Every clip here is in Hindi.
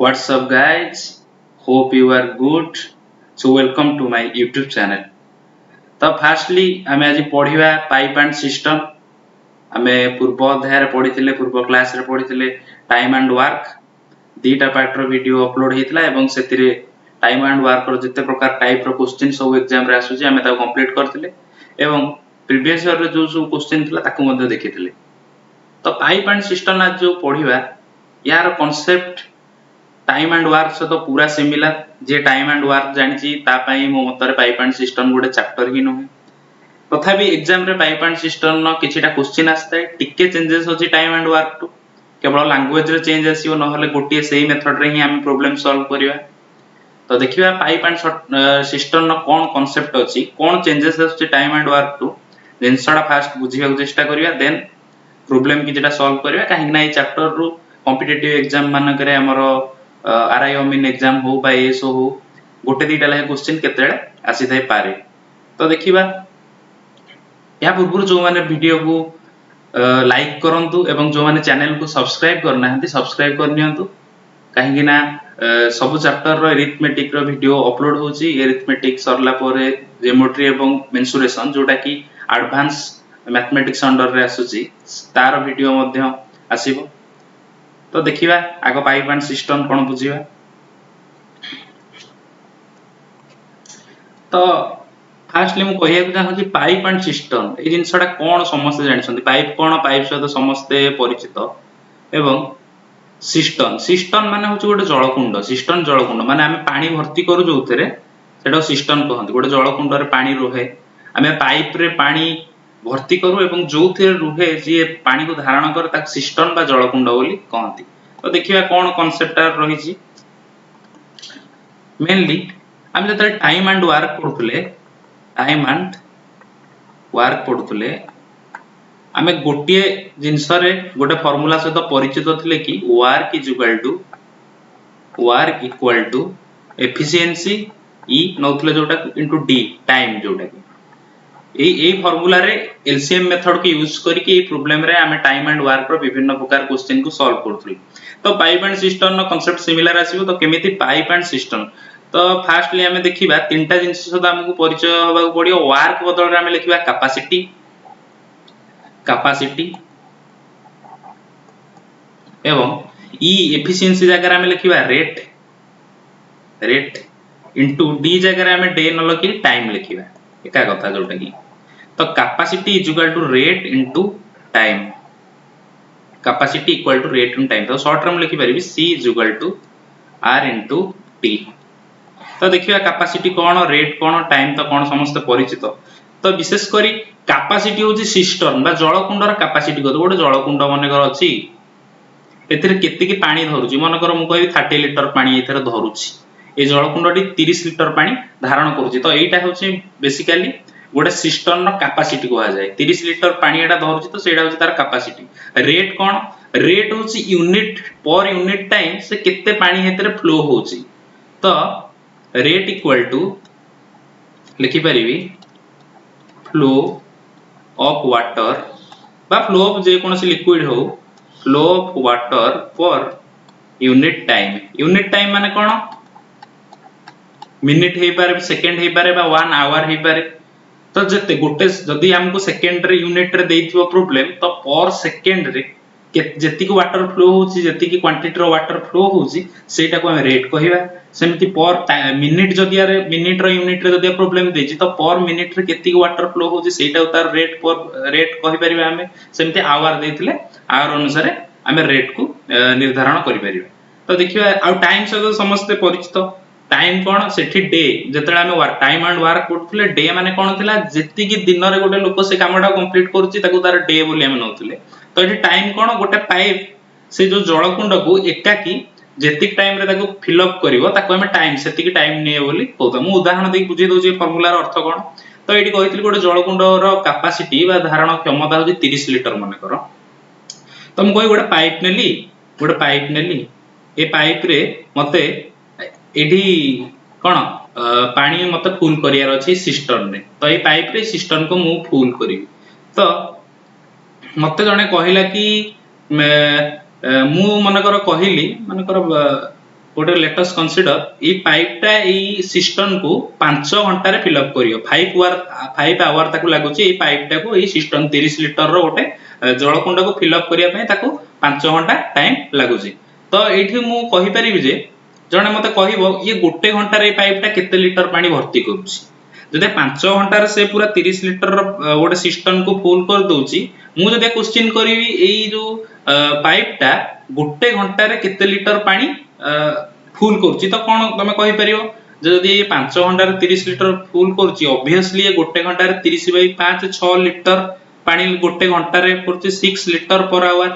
What's up, guys? Hope you are good. So, welcome to my YouTube channel. तो फार्स्टली आमे आज पढ़िबा पाइप एंड सिस्टम आमे पूर्व अध्याय पढ़िथिले पूर्व क्लास रे पढ़िथिले टाइम एंड वर्क दीटा पार्ट रो वीडियो अपलोड हेतिला एवं सेतिरे टाइम एंड वर्क रो जते प्रकार टाइप रो क्वेश्चन सब एग्जाम रे आसुची आमे ता कंप्लीट करथिले एवं प्रीवियस ईयर रे जो क्वेश्चन थिला ताकू मध्ये देखिथिले तो पाइप एंड सिस्टम आज जो पढ़िबा यार कांसेप्ट टाइम एंड वर्क से तो पूरा सिमिलर जे टाइम एंड वर्क जानिची ता पई मो मतरे पाइप एंड सिस्टम गोटे चैप्टर ही नुहे तथापि एग्जाम रे पाइप एंड सिस्टम न किछिटा क्वेश्चन आस्ते टिके चेंजेस होची टाइम एंड वर्क टू केवल लैंग्वेज रे चेंज आसीओ न हले गोटिए सेही मेथड रे ही हम प्रॉब्लम सॉल्व करिवा तो देखिबा पाइप एंड सिस्टम न कोन कांसेप्ट अछि कोन चेंजेस आछी टाइम एंड वर्क टू जिनसडा फास्ट बुझिबा को चेष्टा करिवा देन प्रॉब्लम किछिटा सॉल्व करिवा काहे ना ई चैप्टर रू कॉम्पिटिटिव एग्जाम मान करे हमरो आरआई ओमिन एग्जाम हो बा एसओ हो गोटे दीटा लागे क्वेश्चन केतेळे आसी थाई पारे तो देखिबा या पूर्व जो माने वीडियो को लाइक करंतु एवं जो माने चैनल को सब्सक्राइब करना हंती सब्सक्राइब कर नियंतु काहे कि ना सब चैप्टर रो अरिथमेटिक रो वीडियो अपलोड होची अरिथमेटिक सरला परे ज्योमेट्री एवं मेंसुरेशन जोटा कि एडवांस मैथमेटिक्स अंडर रे आसुची तार वीडियो मध्ये आसीबो तो देखिबा आगो पाइप एंड सिस्टम कोन बुझिबा तो फार्स्टली मु कहिया चाहूची पाइप एंड सिस्टम ए जिनसडा कोन समस्त जानिसंती पाइप कोन पाइप सहित समस्त परिचित एवं सिस्टम सिस्टम माने होची गोटे जलकुंड सिस्टम जलकुंड माने आमे पानी भर्ती करू जोथरे सेटा सिस्टम कहंती गोटे जलकुंड रे पानी रहे आमे पाइप रे पानी भर्ती करू एवं जोथे रुहे जे पानी को धारण कर ता सिस्टम बा जलकुंड बोली कहंती तो देखिबा कोन कांसेप्ट रहिछि मेनली हम जते टाइम एंड वर्क पढुले टाइम एंड वर्क पढुले आमे गोटिए जिंस रे गोटे फार्मूला सहित परिचित थिले कि वर्क इक्वल टू एफिशिएंसी ई नौथले जोटा इनटू डी टाइम जोटा कि ए फार्मूला रे एलसीएम मेथड के यूज करके ए प्रॉब्लम रे हमें टाइम एंड वर्क रो विभिन्न प्रकार क्वेश्चन को सॉल्व करथुली तो पाइप एंड सिस्टम नो कांसेप्ट सिमिलर आसीबो तो केमिति पाइप एंड सिस्टम तो फार्स्टली हमें देखिबा तीनटा जिंस सदा हमको परिचय होबा पड़ियो वर्क बदल रे हमें लिखिबा कैपेसिटी एवं ई एफिशिएंसी जगह हमें लिखिबा रेट इनटू डी जगह हमें डे न लिखि टाइम लिखिबा एका कथा जोटा कि तो capacity is equal to rate into time capacity equal to rate into time तो शॉर्ट टर्म लिखि परिबी c is equal to r into t तो देखिबा कैपेसिटी कोन रेट कोन टाइम तो कोन समस्त परिचित तो विशेष करी कैपेसिटी होची सिस्टम बा जलकुंडर कैपेसिटी को गोटे जलकुंड माने कर अछि एथिरे केते की पानी धरुची मन कर मु कहबी 30 लीटर पानी एथिरे धरुची ए जलकुंडटी 30 लीटर पानी धारण करूची तो एटा होची बेसिकली गोटे सिस्टम नो कैपेसिटी को जाय 30 लीटर पानी एटा धरुची तो सेटा होची तार कैपेसिटी रेट कोन रेट होची यूनिट पर यूनिट टाइम से केते पानी हेतरे फ्लो होची तो रेट इक्वल टू लिखि परिबी फ्लो ऑफ वाटर बा फ्लो ऑफ जे कोनसी लिक्विड हो flow of water per unit time माने कोन मिनिट हे पारे सेकंड हे पारे बा 1 आवर हे पारे तो जते गोटे जदी हमको सेकंड रे यूनिट रे देइथिबो प्रॉब्लम तो पर सेकंड रे जेति को वाटर फ्लो होची जेति की क्वांटिटी रो वाटर फ्लो होची सेटा को हम रेट कहिबा सेमति पर मिनिट जदी रे मिनिट रो यूनिट रे जदी प्रॉब्लम देची तो पर मिनिट रे केति को वाटर फ्लो होची सेटा तार रेट पर रेट कहि परिबा हमें सेमति आवर देथिले आवर अनुसार हमें रेट को निर्धारण करि परिबा तो देखिबा आ टाइम से समस्त परिचित टाइम कोन सेठी डे जतले हमें वर्क टाइम एंड वर्क करथले डे माने कोन थिला जेति की दिन रे गोटे लोक से कामडा कंप्लीट करूची ताको तार डे बोली हम नउथले तो एठी टाइम कोन गोटे पाइप से जो जलकुंड को एकाकी जेतिक टाइम रे ताको फिल अप करिवो ताको हमें टाइम सेति की टाइम निए बोली कहता मु उदाहरण देई बुझी दोची फार्मूला रो अर्थ कोन तो एठी कहितली गोटे जलकुंड रो कैपेसिटी बा धारण क्षमता होची 30 लीटर माने करो तो मु कहि गोटे पाइप नेली ए पाइप रे मते एठी कोन पानी मते फुल करियार अछि सिस्टम रे तो ए पाइप रे सिस्टम को मु फुल करी तो मते जने कहिला कि मु मनकर कहिली मनकर गोटे लेट अस कंसीडर ये पाइपटा ये सिस्टम को 5 घंटा रे फिल अप करियो 5 आवर ताको लागुची ये पाइपटा को ये सिस्टम 30 लिटर रो गोटे जलकुंड को फिल अप करिया पय ताको 5 घंटा टाइम लागुची। तो एठी मु कहि परिबि जे जने मते कहिबो ये गोटे घंटा रे पाइपटा केते लिटर पानी भर्ती करूची। जदि 5 घंटा रे से पूरा 30 लिटर गोटे सिस्टम को फुल कर दउची मु जदि क्वेश्चन करिवि एई जो पाइपटा गोटे घंटा रे केते लिटर पानी फुल करूची तो कोन तमे कहि परियो जदि 5 घंटा रे 30 लिटर फुल करूची ऑब्वियसली ये गोटे घंटा रे 30 बाई 5 6 लिटर पानी गोटे घंटा रे करूची 6 लिटर पर आवर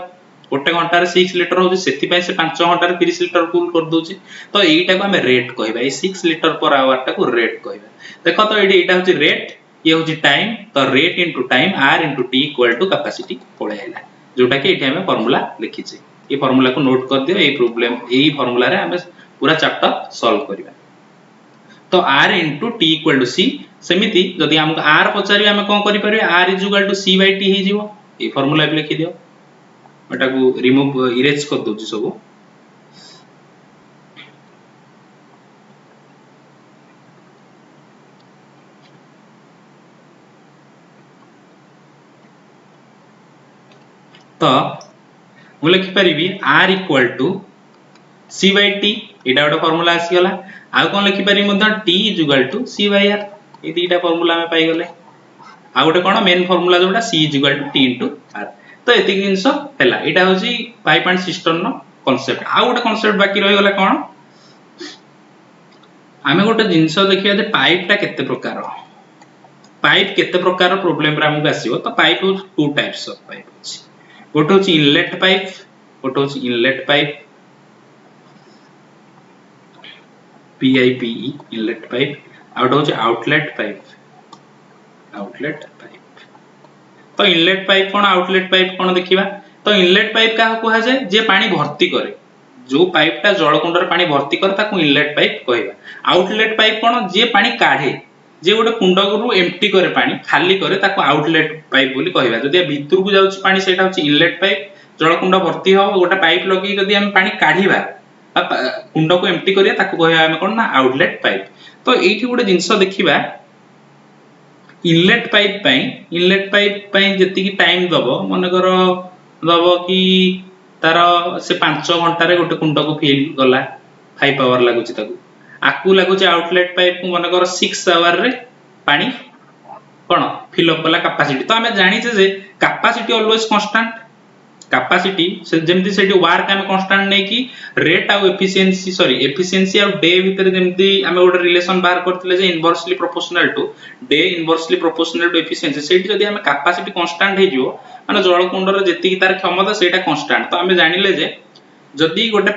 गोटे घंटा रे 6 लिटर होची सेति पय से 5 घंटा रे 30 लिटर फुल कर दोची। तो एटा को हमें रेट कहबा ए 6 लिटर पर आवर टा को रेट कहबा। देखो तो एटा होची रेट ये होची टाइम तो rate into time r into t equal to capacity पळेला जोटा कि एठी हमें फार्मूला लिखि छै। ये फार्मूला को नोट कर दियो ए प्रॉब्लम एही फार्मूला रे हमें पूरा चैप्टर सॉल्व करबा। तो r into t equal to c सेमिति जदि हमको r पचारि हमें कोन करि परिबे r is equal to c by t हे जिवो ए फार्मूला भी लिखि दियो एटा को रिमूव इरेज कर दोची सब। तो मु लिखि परिबी r equal to c by t एटा गोटे फार्मूला आसी गला। आ कोन लिखि परिबी मध्य t is equal to c by r ए दीटा फार्मूला में पाई गले। आ गोटे कोन मेन फार्मूला जोटा c is equal to t into r। तो एति जिंस हैला एटा होची पाइप एंड सिस्टम नो कांसेप्ट। आ गोटे कांसेप्ट बाकी रहि गला कोन आमे गोटे जिंस देखिया जे पाइप ता केते प्रकार पाइप केते प्रकार प्रॉब्लम रे हमको आसीबो। तो पाइप हो टू टाइप्स ऑफ पाइप अछि गोटे होची इनलेट पाइप गोटे होची inlet pipe PIPE inlet pipe out होची आउटलेट पाइप आउटलेट पाइप। तो इनलेट पाइप कोन आउटलेट पाइप कोन देखिबा। तो इनलेट पाइप का कहै जे जे पानी भर्ती करे जो पाइपटा जलकुंड रे पानी भर्ती करे ताकू इनलेट पाइप कहबा। आउटलेट पाइप कोन जे पानी काढे जे गोटे कुंड को एम्प्टी करे पानी खाली करे ताकू आउटलेट पाइप बोली कहबा। जदि भीतर को जाउची पानी सेटा होची इनलेट पाइप जलकुंड भर्ती हो गोटे पाइप लगी जदि हम पानी काढीबा कुंड को एम्प्टी करिया ताकू कहबा हम कोन ना आउटलेट पाइप। तो एठी गोटे जिंस देखिबा इनलेट पाइप पई जति की टाइम दबो मन करो दबो कि तार से 5 घंटा रे गोटे कुंड को फिल गला 5 आवर लागुची ताकू आकू लागुची आउटलेट पाइप को मन करो 6 आवर रे पानी कोन फिल अप कला कैपेसिटी। तो हमें जानि जे कैपेसिटी ऑलवेज कांस्टेंट कैपेसिटी से जेमति सेठी वर्क हम कांस्टेंट नै कि रेट आ एफिशिएंसी और डे भीतर जेमति हमें गोटे रिलेशन बाहर करथिले जे inversely proportional to day inversely proportional to efficiency सेठी जदि हमें कैपेसिटी कांस्टेंट हे जिवो माने जल कुंड रे जेति तार क्षमता सेटा कांस्टेंट। तो हमें जानिले जे जदि गोटे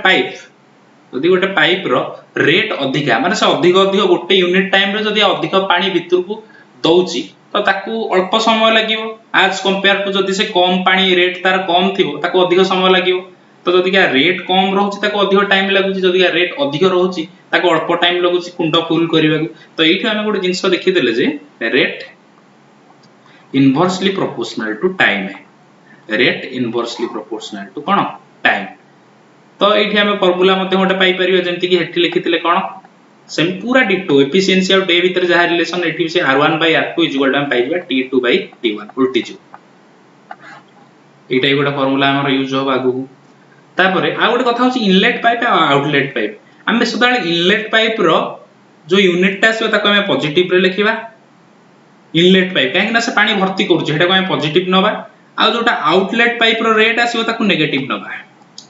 पाइप रो रेट अधिका माने से अधिक गोटे यूनिट टाइम रे जदि अधिक पानी भीतर को दउची तो ताकू अल्प समय लागिवो आज कंपेयर टू जदि से कम पानी रेट तार कम थिवो ताकू अधिक समय लागिवो। तो जदि का रेट कम रहउची ताकू अधिक टाइम लागुची जदि का रेट अधिक रहउची ताकू अल्प टाइम लागुची कुंड फुल करबाकू। तो एठी हमें गोटे जिंस देखि देले जे rate inversely proportional to time है रेट इनवर्सली प्रोपोर्शनल टू कोन टाइम। तो एठी हमें फार्मूला मध्ये गोटे पाई परियो जेंति कि हेठी लिखितिले कोन सेम पूरा डिटो एफिशिएंसी और डे भीतर जहा रिलेशन एठी से r1 by r2 is equal to हम पाइबा t2 by t1 उल्टी जो एटा गोटे फार्मूला हमर यूज हो आगु। तापरे आ गोटे कथा होची इनलेट पाइप और आउटलेट पाइप। हम सदाळे इनलेट पाइप रो जो यूनिट टा से ताको हम पॉजिटिव रे लिखिबा इनलेट पाइप काहे ना से पानी भर्ती करूची हेटा को हम पॉजिटिव नबा आ जोटा आउटलेट पाइप रो रेट आसीबो ताको नेगेटिव नबा।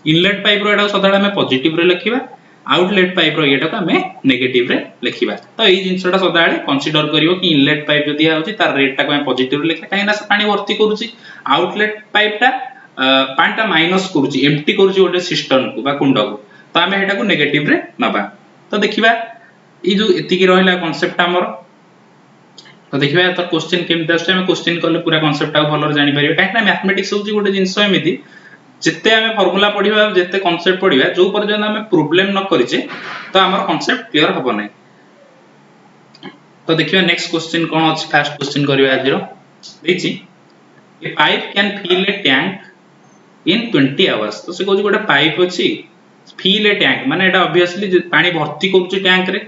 इनलेट पाइप रो एटा सदाळे हम पॉजिटिव रे लिखिबा आउटलेट पाइप रो एटा को हमें नेगेटिव रे लिखिबा। तो एई जिंसटा सदाळे कंसीडर करियो कि इनलेट पाइप जदि आउची तार रेट टा को हम पॉजिटिव रे लिखा काहे ना से पानी भर्ती करूची आउटलेट पाइप टा पानी टा माइनस करूची एम्प्टी करूची गोटे सिस्टम को बा कुंड को तो हमें एटा को नेगेटिव रे नबा। तो देखिबा ई जो एति की रहला कांसेप्ट हमर। तो देखिबा तो क्वेश्चन केमते आछे हम क्वेश्चन करले पूरा कांसेप्ट आ भलो जानि परियो काहे ना मैथमेटिक्स होची गोटे जिंस एमिति जिते हमें फार्मूला पढिबा जिते कांसेप्ट पढिबा जो पर्यंत हमें प्रॉब्लम न करिचे तो हमर कांसेप्ट क्लियर हबो नै। तो देखिबा नेक्स्ट क्वेश्चन कोन अछि फर्स्ट क्वेश्चन करिबा आजिरो देखि a pipe can fill a tank in 20 hours. तो से कोची गोटे पाइप अछि फिल ए टैंक माने एटा ऑब्वियसली पानी भर्ती करूची टैंक रे,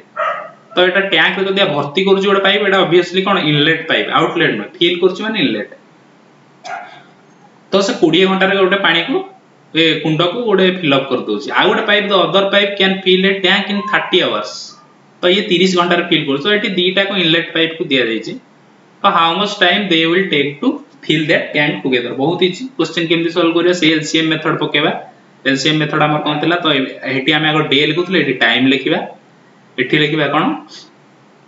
तो एटा टैंक रे जदी भर्ती करूची गोटे पाइप, एटा ऑब्वियसली कोन इनलेट पाइप, आउटलेट न फिल करूची माने इनलेट। तो से 20 घंटा रे गोटे पानी को ए कुंड को गोटे फिल अप कर दोची। आ गोटे pipe the other pipe can fill a tank in 30 hours, तो ये 30 घंटा रे फिल करूची। तो एटी दीटा को इनलेट पाइप को दिया जायछि, तो how much time they will take to fill that tank together. बहुत इजी क्वेश्चन केमती सॉल्व करिया, से एलसीएम मेथड पकेबा। एलसीएम मेथड हमर कोन थिला, तो हेटी हम आगो डे लिखुथले, एटी टाइम लिखिबा, एटी लिखिबा कोन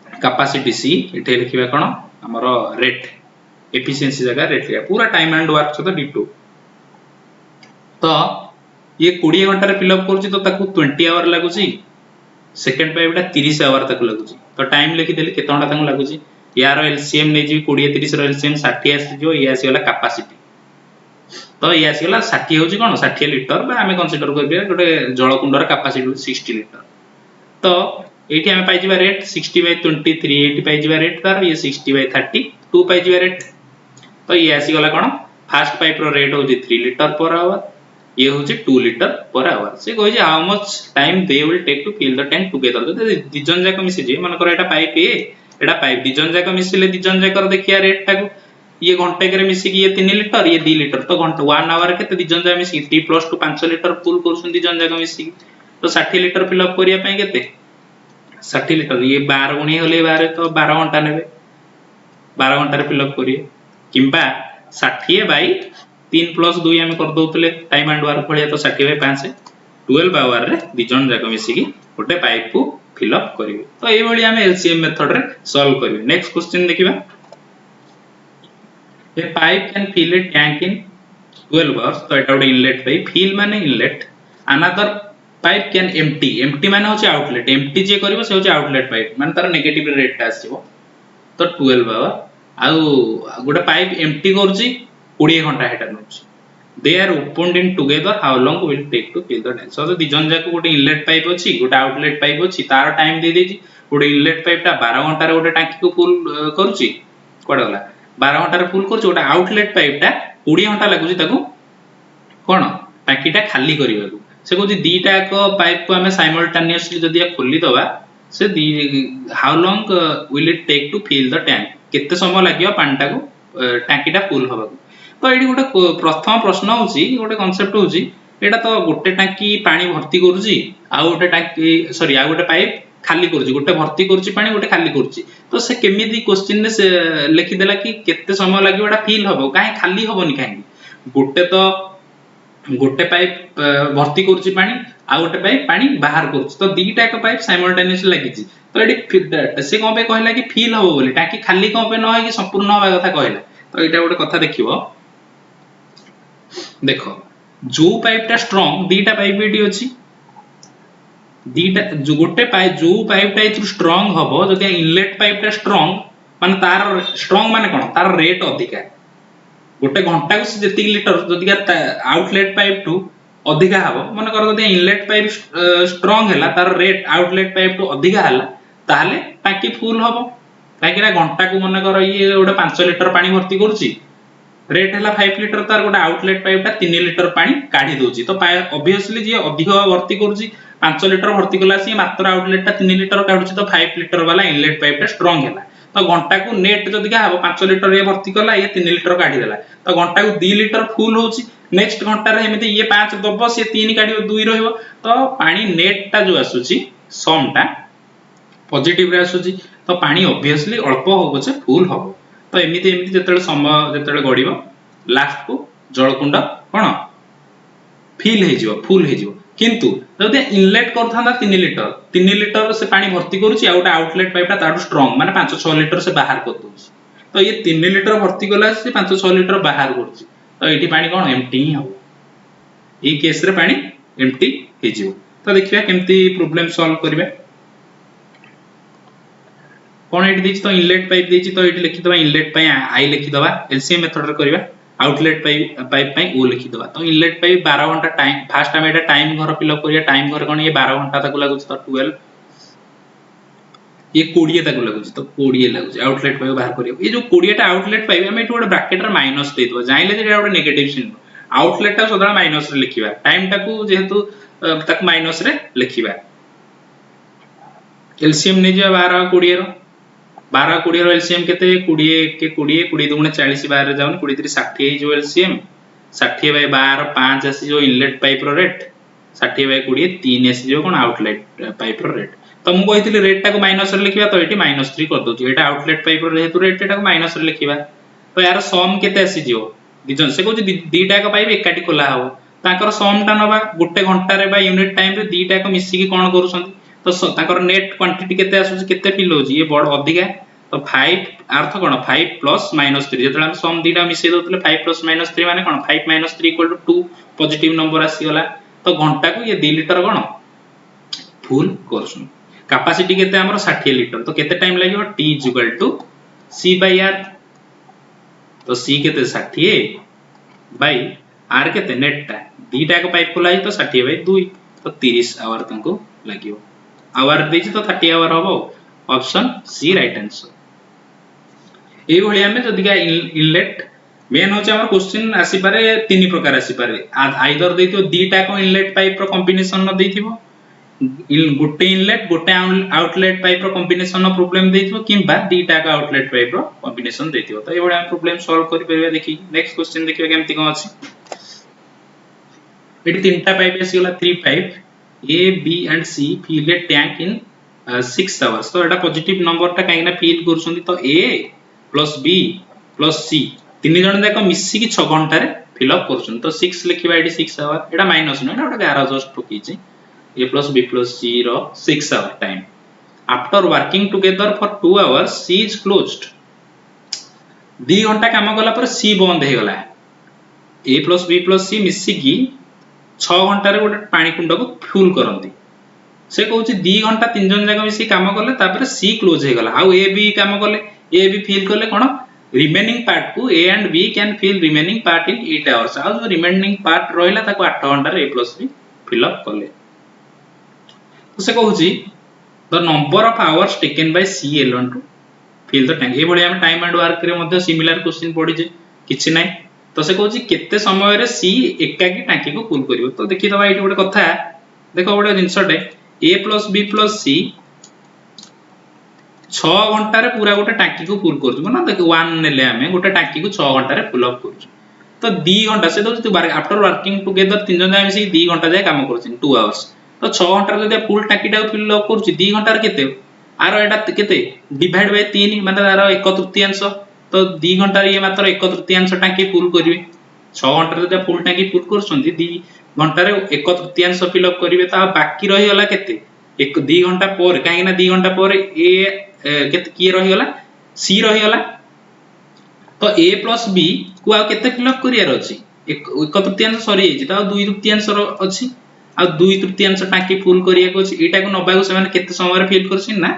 कैपेसिटी सी, एटी लिखिबा कोन हमर रेट, एफिशिएंसी जगह रेट लिया, पूरा टाइम एंड वर्क सहित डिटो। तो ये 20 घंटा रे फिल अप करूची, तो ताकू 20 आवर लागुची। सेकंड पाइपटा 30 आवर तक लागुची, तो टाइम लिखि देली केते घंटा ताकू लागुची। यार एलसीएम नै जी 20 30 रो एलसीएम 60 आसी जो, ये आसी गला कैपेसिटी, तो ये आसी गला 60 होची कोन 60 लीटर, बा हमें कंसीडर करबे गोटे जल कुंडर कैपेसिटी 60 लीटर। तो एठी हमें पाइ जिबा रेट 60/23, एठी पाइ जिबा रेट तार ये 60/32 पाइ जिबा रेट। तो ये आसी गला कोन फर्स्ट पाइप रो रेट होची 3 लीटर पर आवर, ये होची 2 लीटर पर आवर। से कहै जे how much time they will take to fill the tank together. जदि दिजन जाक मिसि जे मन कर एटा पाइप ए, एटा पाइप दिजन जाक मिसिले दिजन जाकर देखिया रेट टाको, ये घंटे करे मिसि कि ये 3 लीटर ये 2 लीटर, तो घंटा 1 आवर केते दिजन जाक मिसि 3+2 5 लीटर फुल करछन दिजन जाक मिसि, तो 60 लीटर फिल अप करिया पई केते 60 लीटर, ये 12 गुणी होले 12, तो 12 घंटा नेबे, 12 घंटा रे फिल अप करिए। किंबा 60/3+2 हम कर दोतले टाइम एंड वर्क भलिया, तो 60/5 12 आवर रे दिजन जाक मिसि कि गोटे पाइप को फिल अप करिवे। तो एई भली हम एलसीएम मेथड रे सॉल्व करिवे। नेक्स्ट क्वेश्चन देखिबा, a pipe can fill a tank in 12 hours, तो एटा गोटे इनलेट पाइप, फिल माने inlet. Another pipe can empty, empty माने होची आउटलेट, एम्प्टी जे करिवो से होची आउटलेट पाइप, माने तार नेगेटिव रेट टा आसीबो, तो 12 आवर। आउ गोटे पाइप एम्प्टी करची 20 घंटा हेटा नउची, they are opened in together how long will take to fill the tank. So the दिजन जाक गोटे इनलेट पाइप अछि, गोटे आउटलेट पाइप अछि, तार टाइम दे देछि, गोटे इनलेट पाइप टा 12 घंटा रे गोटे टांकी को फुल करूची, कोड गला 12 घंटा रे फुल करूची, गोटे आउटलेट पाइप टा 20 घंटा लागुची ताको कोन टांकी टा खाली करिबाकू। से कहूची दीटा को पाइप को हमें साइमल्टेनियसली जदी खोली दबा, से how long will it take to fill the tank, केते समय लागियो पानी को टांकी टा फुल होबाकू। तो एडी गोटे प्रथम प्रश्न होची, गोटे कांसेप्ट होची, एटा तो गोटे टांकी पानी भर्ती करूची, आ गोटे टांकी सॉरी आ गोटे पाइप खाली करूची, गोटे भर्ती करूची पानी, गोटे खाली करूची, तो से केमिति क्वेश्चन ने से लिखि देला कि केते समय लागियो एटा फिल होबो, काहे खाली होबोनी, काहे गोटे तो गोटे पाइप भर्ती करूची पानी, आ गोटे पाइप पानी बाहर करूची, तो दीटा का पाइप साइमल्टेनियसली लागिची। तो एडी से कोन पे कहला कि फिल होबो बोली, टांकी खाली कोन पे न होय कि संपूर्ण होबा कथा कहला। तो एटा गोटे कथा देखिबो, देखो जो पाइप टा स्ट्रांग, दीटा पाइप एडी अछि, दीटा जो गोटे पाइप जो पाइप टा इतु स्ट्रांग होबो, जदि इनलेट पाइप टा स्ट्रांग माने तार स्ट्रांग माने कोन तार रेट अधिका, गोटे घंटा को जति लीटर जदि आउटलेट पाइप टू अधिका हबो, मन कर जदि इनलेट पाइप स्ट्रांग हैला, तार रेट आउटलेट पाइप टू अधिका हैला, ताले टांकी फुल हबो। काहे कि घंटा को मन कर ये गोटे 5 लीटर पानी भर्ती करूची, रेट हैला 5 लीटर, तार गोटे आउटलेट पाइप टा 3 लीटर पानी काढी दोची, तो ऑब्वियसली जे अधिक भर्ती करूची 5 लीटर भर्ती कला, सी मात्र आउटलेट टा 3 लीटर काढुची, तो 5 लीटर वाला इनलेट पाइप टा स्ट्रांग हैला। तो घंटा को नेट जदि का हबो 5 लीटर ये भर्ती कला, ये 3 लीटर काढी देला, तो घंटा को 2 लीटर फुल होची। नेक्स्ट घंटा रे हेमिति ये 5 दबो, से 3 काढिबो 2 रहइबो, तो पानी नेट टा जो आसुची सम टा पॉजिटिव रे आसुची, तो पानी ऑब्वियसली अल्प होबो जे फुल होबो। तो एमिति एमिति जतले समय जतले गडिबो, लास्ट को जलकुंड कोन फिल हे जिवो, फुल हे जिवो। किंतु जदि इनलेट करथांदा 3 लीटर से पानी भर्ती करूची, आ गोटे आउटलेट पाइप ता स्ट्रांग माने 5-6 लीटर से बाहर कर दोची, तो ये 3 लीटर भर्ती कला से 5-6 लीटर बाहर करची, तो एठी पानी कोन एम्प्टी ही हो, ई केस रे पानी एम्प्टी हे जिवो। तो देखिबा केमती प्रॉब्लम सॉल्व करिबा। कोन एठी दिछि, तो इनलेट पाइप दिछि, तो एठी लिखि दबा इनलेट पय आई लिखि दबा, एलसीएम मेथड रे करिबा, आउटलेट पाइप पय ओ लिखि दबा। तो इनलेट पाइप 12 घंटा टाइम, फास्ट हम एटा टाइम घर फिल अप करिया, टाइम घर कोन ये 12 घंटा तक लागुछ, तो 12 ये 20 तक लागुछ, तो 20 लागुछ आउटलेट पाइप बाहर करिया। ये जो 20 टा आउटलेट पाइप हम एठी गोटे ब्रैकेट रे माइनस दे दबा, जानिले जे एटा गोटे नेगेटिव चिन्ह, आउटलेट टा सदा माइनस रे लिखिबा, टाइम टा को जेहेतु तक माइनस रे लिखिबा एलसीएम नै जे 12 20 रो 12 20 रो एलसीएम केते 20 के 20 20 दुगुणे 40 12 रे जाउन 20 3 60 जो एलसीएम 60 बाय 12 5 आसी जो इनलेट पाइप रो रेट 60 बाय 20 3 आसी जो कोन आउटलेट पाइप रो रेट तो मु कहितली रेट टा को माइनस रे लिखिबा तो एटी -3 कर दोची एटा आउटलेट पाइप रो हेतु रेट टा को माइनस रे लिखिबा तो यार सम केते आसी जिवो दिजन से कहू दीटा का पाइप एकाटी खोला हो ताकर सम टा नबा गोटे घंटा रे बा यूनिट टाइम रे दीटा को मिसी की कोन करूछन तो ताकर नेट क्वांटिटी केते आसु केते फिल होची ये बड अधिका तो 5 अर्थ कोन 5 प्लस -3 जेतला हम सम दीटा मिसे दोतले 5 प्लस -3 माने कोन 5 -3 इक्वल टू 2 पॉजिटिव नंबर आसी गला तो घंटा को ये 2 लीटर कोन फुल करछन कैपेसिटी केते हमर 60 लीटर तो केते टाइम लागियो t equal to c by r तो c केते 60 बाय r केते नेट टा दीटा को पाइप खोलाई तो 60 बाय 2 तो 30 आवर तंको लागियो आवर देछि तो 30 आवर हबो ऑप्शन सी राइट आंसर ए भली हमें जदी का इनलेट मेन होचे हमर क्वेश्चन आसी पारे तीन प्रकार आसी पारे आइदर देथियो दीटा को इनलेट पाइप रो कॉम्बिनेशन न देथिबो गोटे इनलेट गोटे आउटलेट पाइप रो कॉम्बिनेशन नो प्रॉब्लम देथिबो किंबा दीटा का आउटलेट पाइप रो कॉम्बिनेशन देथिबो तो ए भली हम प्रॉब्लम सॉल्व करि परबा देखि नेक्स्ट क्वेश्चन देखिबा केमति कोन अछि एटी तीनटा पाइप आसी गला 3 pipe A B and C fill a tank in 6 hours तो एटा पॉजिटिव नंबर टा काइना फिल करछंती तो A plus B plus C तीन जण जाक मिसी की 6 घंटा रे फिल अप करछन तो 6 लिखिबा एटी 6 आवर एटा माइनस न एटा गारा जस्ट पकीची A plus B plus C रो 6 hour time after working together for 2 hours C is closed 2 घंटा काम गला पर C बंद हे गला A plus B plus C मिसी की 6 घंटा रे गोटे पानी कुंड को फुल करंती से कहूची 2 घंटा 3 जन जाक मिसी काम करले तापर सी क्लोज हे गला आ ए बी काम करले ए बी फिल करले कोन रिमेनिंग पार्ट को A and B can fill remaining part in 8 hours आ जो रिमेनिंग पार्ट रहिला ताको 8 घंटा रे A plus B fill up करले तो से कहूची the number of hours taken by C alone to fill the tank A बळे हम टाइम एंड वर्क रे मध्ये सिमिलर क्वेश्चन पढी जे किछि नै तो से कहूची केते समय रे सी एकाकी टांकी को फुल करिवो तो देखि दबा एठी गोटे कथा देखो गोटे जिंसटे a plus b plus c 6 घंटा रे पूरा गोटे टांकी को फुल करछु ना देखो 1 नेले हमें गोटे टांकी को 6 घंटा रे फुल अप करछु तो 2 घंटा से तो आफ्टर वर्किंग टुगेदर तीन जन जाय मिसी 2 घंटा जाय काम करछिन 2 आवर्स तो 6 घंटा रे जदि फुल टांकी टा फुल अप करछु 2 घंटा रे केते आरो एटा केते डिवाइड बाय 3 माने आरो 1/3 तो 2 घंटा रे ये मात्र 1/3 टांकी फुल करिवे 6 घंटा रे फुल टांकी फुल करछन्ती 2 घंटा रे 1/3 फिल अप करिवे ता बाकी रहि गला केते 2 घंटा पर काहे ना 2 घंटा पर ए केते की रहि गला सी रहि गला तो a plus b को आ केते फिल अप करियार अछि 1/3 सरी जेछि ता 2/3 रो अछि आ 2/3 टांकी फुल करिया को अछि एटा को नबागो से माने केते समय रे फिल करछिन ना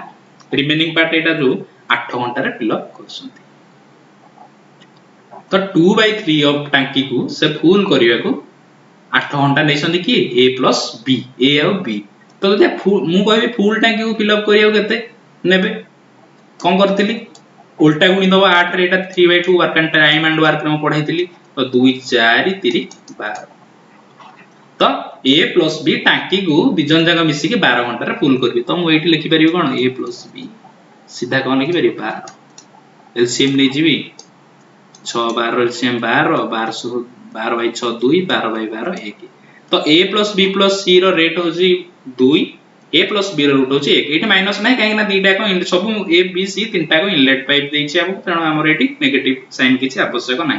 रिमेनिंग पार्ट एटा जो 8 घंटा रे फिल अप करछन्ती तो 2/3 ऑफ टांकी को से फुल करिया को 8 घंटा नैसंती कि a plus b a और b तो जदि मु कहबी फुल टांकी को फिल अप करिया केते नेबे कोन करथिली उल्टा गुणी दबा 8 रे एटा 3/2 work and time and work में पढाइथिली तो 2 4 3 12 तो a plus b टांकी को दिजन जगह मिसी के 12 घंटा रे फुल करबी तो मु एठी लिखि परिबो कोन a plus b सीधा कोन लिखि परिबो 12 एलसीएम नै जीवी 6 12 एलसीएम 12 12 बाय 6 2 12 बाय 12 1 तो a plus b plus c रो रेट होजी 2 a plus b रो रूट होची 1 एठी माइनस नै काहे ना दीटा को सब a b c तीनटा को इनलेट पाइप देछि हम तण हमर एठी नेगेटिव साइन किछि आवश्यक नै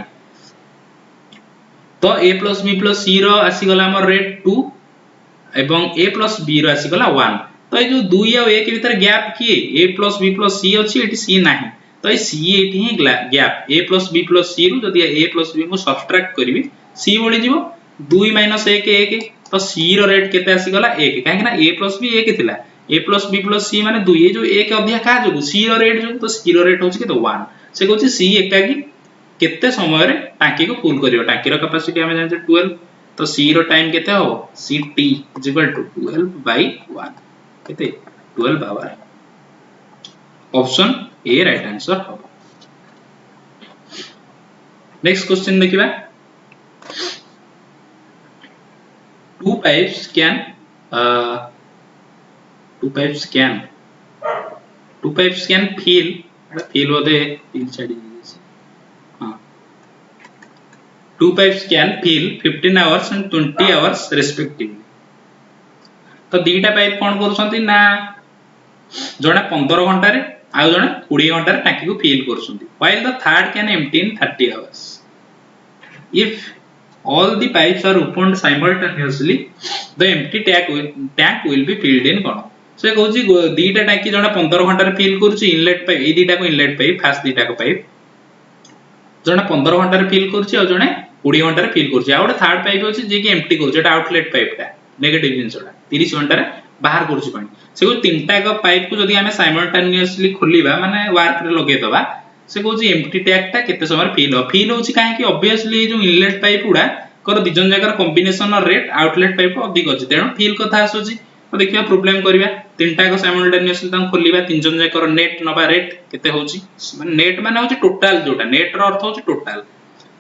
तो a plus b plus c रो आसी गला हमर रेट 2 एवं a plus b रो आसी गला 1 तो ए जो 2 और 1 के भीतर गैप किए a plus b plus c अछि एठी c नाही तो ए c एठी ही gap a plus b plus c रो जदी a plus b को सब्ट्रैक्ट करबी c बोली जीवो 2 - 1 1 तो c रो रेट केते आसी गला 1 काहे ना a plus b 1 थिला a plus b plus c माने 2 ये जो 1 अधिया का जो c रो रेट जो तो c रो रेट होची के तो 1 से कहूची c एका की केते समय रे टांकी को फुल करियो टांकी रो कैपेसिटी हमें जाने 12 तो c रो टाइम केते हो ct = 12/1 केते 12 आवर ऑप्शन ए राइट आंसर हो नेक्स्ट क्वेश्चन देखिबा two pipes can two pipes can fill Bodhe fill छाड़ी हाँ two pipes can fill 15 hours and 20 hours respectively तो दीटा पाइप कौन करूछंती ना जणे 15 घंटा रे आ जणे 20 घंटा रे टाकी को fill करूछंती while the third can empty in 30 hours if all the pipes are opened simultaneously the empty tank will be filled in कोन से कहूची दीटा टाकी जणे 15 घंटा रे फिल करूची इनलेट पाइप ए दीटा को इनलेट पाइप फास्ट दीटा को पाइप जणे 15 घंटा रे फिल करूची आ जणे 20 घंटा रे फिल करूची आ गोटे थर्ड पाइप अछि जे कि एम्प्टी करूची एटा आउटलेट पाइप टा नेगेटिव जिंसटा 30 घंटा रे बाहर करूची पानी से को तीनटा का पाइप को जदी हमें साइमल्टेनियसली खोलिबा माने वार्क रे लगे दबा से कहूची एम्प्टी टैंक टा केते समय फिल होची काहे कि ऑब्वियसली जो इनलेट पाइप उडा कर दिजन जगर कॉम्बिनेशन और रेट आउटलेट पाइप अधिक अछि तेनो फिल कथा आसुची तो देखिया प्रॉब्लम करिया तीनटा का साइमल्टेनियसली तम खोलिबा तीन जन जकर नेट नबा रेट केते होची माने नेट माने होची टोटल जोटा नेट रो अर्थ होची टोटल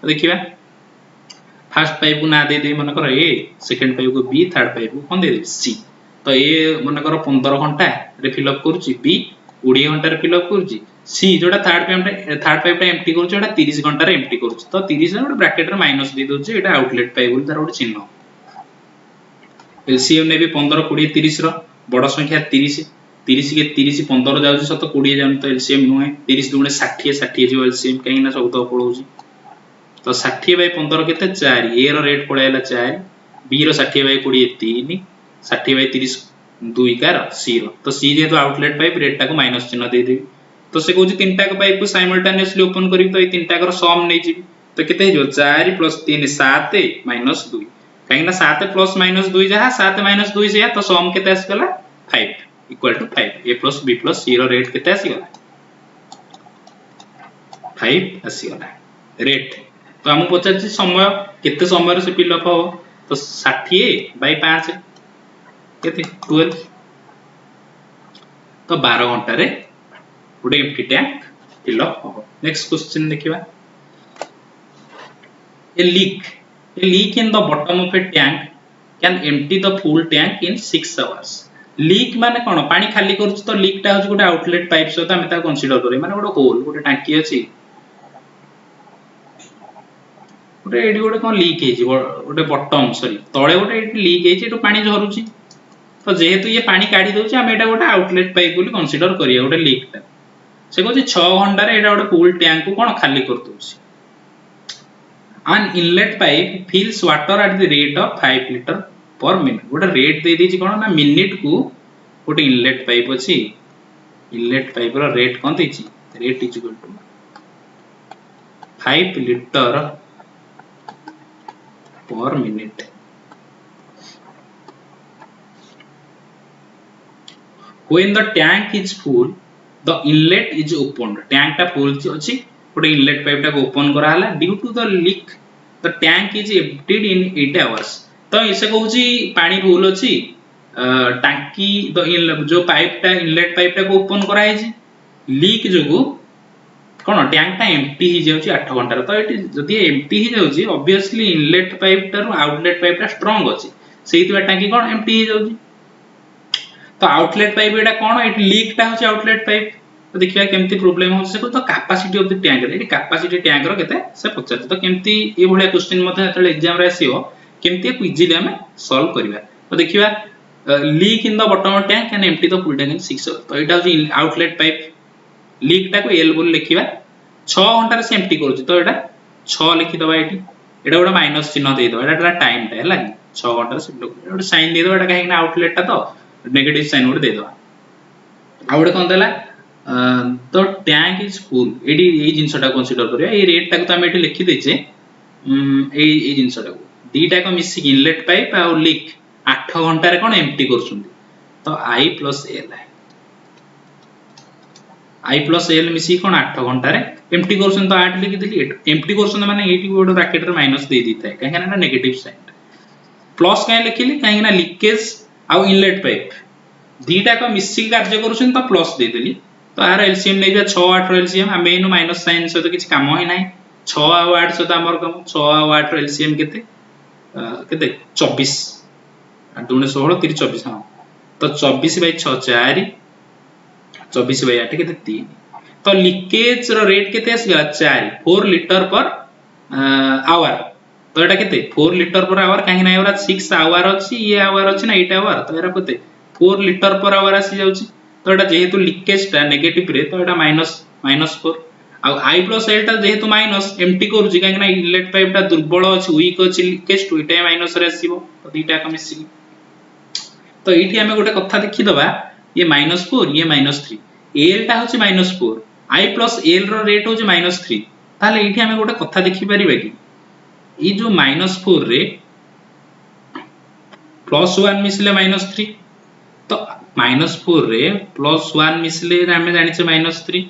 तो देखिबा फर्स्ट पाइप को ना दे दे मन कर ए सेकंड पाइप को बी थर्ड पाइप को कोन दे दे सी तो ए मन कर 15 घंटा रे फिल अप करूची बी 20 घंटा रे फिल अप करूची सी जोटा थर्ड पाइप टा एम्प्टी करूची एटा 30 घंटा रे एम्प्टी करूची तो 30 रे ब्रैकेट रे माइनस दे दोची एटा आउटलेट पाइप बोल तार गोटे चिन्ह एलसीएम ने भी 15 20 30 रो बड़ संख्या 30 30 के 30 15 जाउची सत 20 जाउन तो एलसीएम नुहे 30 दुणे 60 60 जो एलसीएम कहीं ना सब तो पळौची तो 60 बाय 15 केते 4 ए रो रेट पळैला 4 बी रो 60 बाय 20 3 60 बाय 30 2 का सी रो तो सी जेतु आउटलेट पाइप रेट टा को माइनस चिन्ह दे देबी तो से कहूची तीनटा का पाइप को साइमल्टेनियसली ओपन करी तो ए तीनटा का सम नै जी तो केते हो 4 + 3 7 - 2 कहीं ना 7 + -2 जहा 7 - 2 से तो सम केते आस गला 5 = 5 a + b + c रो रेट केते आसी गला 5 आसी गला रेट तो हम पचार समय केते समय रे से फिल अप हो तो 60 बाय 5 केते 12 तो 12 घंटा रे गोटे एम्प्टी टैंक फिल अप हो नेक्स्ट क्वेश्चन देखिबा a leak in the bottom of a tank can empty the full tank in 6 hours leak माने कोन पानी खाली करछ तो लीक टा हो गोटे आउटलेट पाइप सहित हम ता कंसीडर करै माने गोटे होल गोटे टांकी अछि गोटे एडी गोटे कोन लीक हेछि गोटे बॉटम सॉरी तळे गोटे लीक हेछि एटो पानी झरुछि तो जेहेतु ये पानी काढी दोछि हम एटा गोटे आउटलेट पाइप बोली कंसीडर करिया गोटे लीक टा से कहछि 6 घंटा रे एटा गोटे फुल टैंक को कोन खाली कर दोछि an inlet pipe fills water at the rate of 5 liter per minute गोटे रेट दे दी कोन ना मिनिट को गोटे इनलेट पाइप अछि इनलेट पाइप रो रेट कोन देछि rate is equal to 5 liter per minute when the tank is full the inlet is opened tank टा फुल अछि गोटे इनलेट पाइप टा को ओपन करा हला due to the leak the tank is emptied in 8 hours तो इसे कहूची पानी फुल अछि टांकी द जो पाइप टा इनलेट पाइप टा को ओपन करा है लीक जोगु कोन टैंक टा एम्प्टी ही जाउची 8 घंटा तो एटी जदी एम्प्टी ही जाउची ऑब्वियसली इनलेट पाइप टा रो आउटलेट पाइप टा स्ट्रांग अछि सेहितबा टांकी कोन एम्प्टी ही जाउची तो आउटलेट पाइप एटा कोन एटी लीक टा होची आउटलेट पाइप तो देखिया केमती प्रॉब्लम हो से तो कैपेसिटी ऑफ द टैंक रे कैपेसिटी टैंक रो केते से पचार तो केमती ए भलिया क्वेश्चन मते जेतले एग्जाम रे आसीओ केमती को इजीली हम सॉल्व करबा तो देखिबा leak in the bottom of tank can empty the full tank in 6 hours तो एटा होची आउटलेट पाइप लीक टा को एल बोल लिखिबा 6 घंटा रे से एम्प्टी करूची तो एटा 6 लिखि दबा एटी एटा गोटा माइनस चिन्ह दे दबा एटा टाइम टा हैला 6 घंटा रे से गोटा साइन दे दबा एटा काहे ना आउटलेट टा तो नेगेटिव साइन गोटे दे दबा आ गोटे कोन देला तो टैंक इज फुल एडी ए जिंसटा कंसीडर करिया ए रेट टाको तो हम एठी लिखि देछे ए जिंसटा को दीटा को मिसी इनलेट पाइप आ लीक 8 घंटा रे कोन एम्प्टी करछुंदी तो i + l मिसी कोन 8 घंटा रे एम्प्टी करछुन तो 8 लिखि देली एम्प्टी करछुन माने एठी गोटे ब्रैकेट रे माइनस दे दिथाय काहे ना नेगेटिव साइन प्लस काहे लिखिली काहे ना लीकेज आ इनलेट पाइप दीटा को मिसी कार्य करछुन तो प्लस दे देली तो आर एलसीएम नै 6 8 रो एलसीएम हम एनु माइनस साइन से तो किछ काम होई नै 6 आ 8 से तो हमर काम 6 आ 8 रो एलसीएम केते 24 8 दूने 16 3 24 हाँ तो 24/6 4 24/8 केते 3 तो लीकेज रो रेट केते आसगला 4 4 लीटर पर आवर तो एटा केते 4 लीटर पर आवर काहे ना एवरा 6 आवर अछि ये आवर अछि ना 8 आवर तो एरा केते 4 लीटर पर आवर आसी जाउची तो एटा जेहेतु लीकेज टा नेगेटिव रे तो एटा -4 आ आई प्लस एल टा जेहेतु माइनस एम्प्टी करूची काहे ना इनलेट पाइप टा दुर्बल अछि वीक अछि लीकेज टू इटा माइनस रे आसीबो तो दीटा का मिसी तो एठी हमें गोटे कथा देखि दबा ये -4 ये -3 एल टा होची -4 आई प्लस एल रो रेट होची -3 ताले एठी हमें गोटे कथा देखि परिबा कि ई जो -4 रे +1 मिसले -3 तो -4 रे +1 मिसले हमें जानि छे -3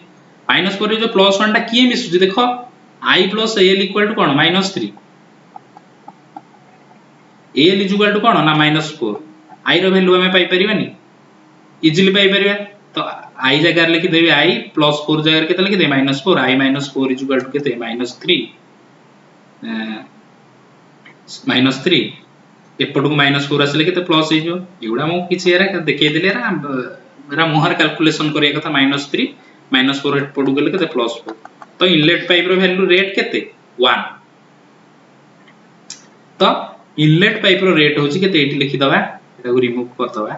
-4 रे जो +1 टा किए मिसु देखो i + l = कोन -3 l = कोन ना -4 i रो वैल्यू हमें पाई परिबानी इजीली पाई परिबा तो i जगह लिखि देबी i +4 जगह केते लिखि दे -4 i - 4 = केते -3 -3 एपटू -4 आसले केते प्लस हे जो एगुडा मो किछि एरा देखै देले एरा मेरा मोहर कैलकुलेशन करिया कथा -3 -4 एपटू गेले केते +4 तो इनलेट पाइप रो वैल्यू रेट केते 1 तो इनलेट पाइप रो रेट होची केते एठी लिखि दबा एटा को रिमूव कर दबा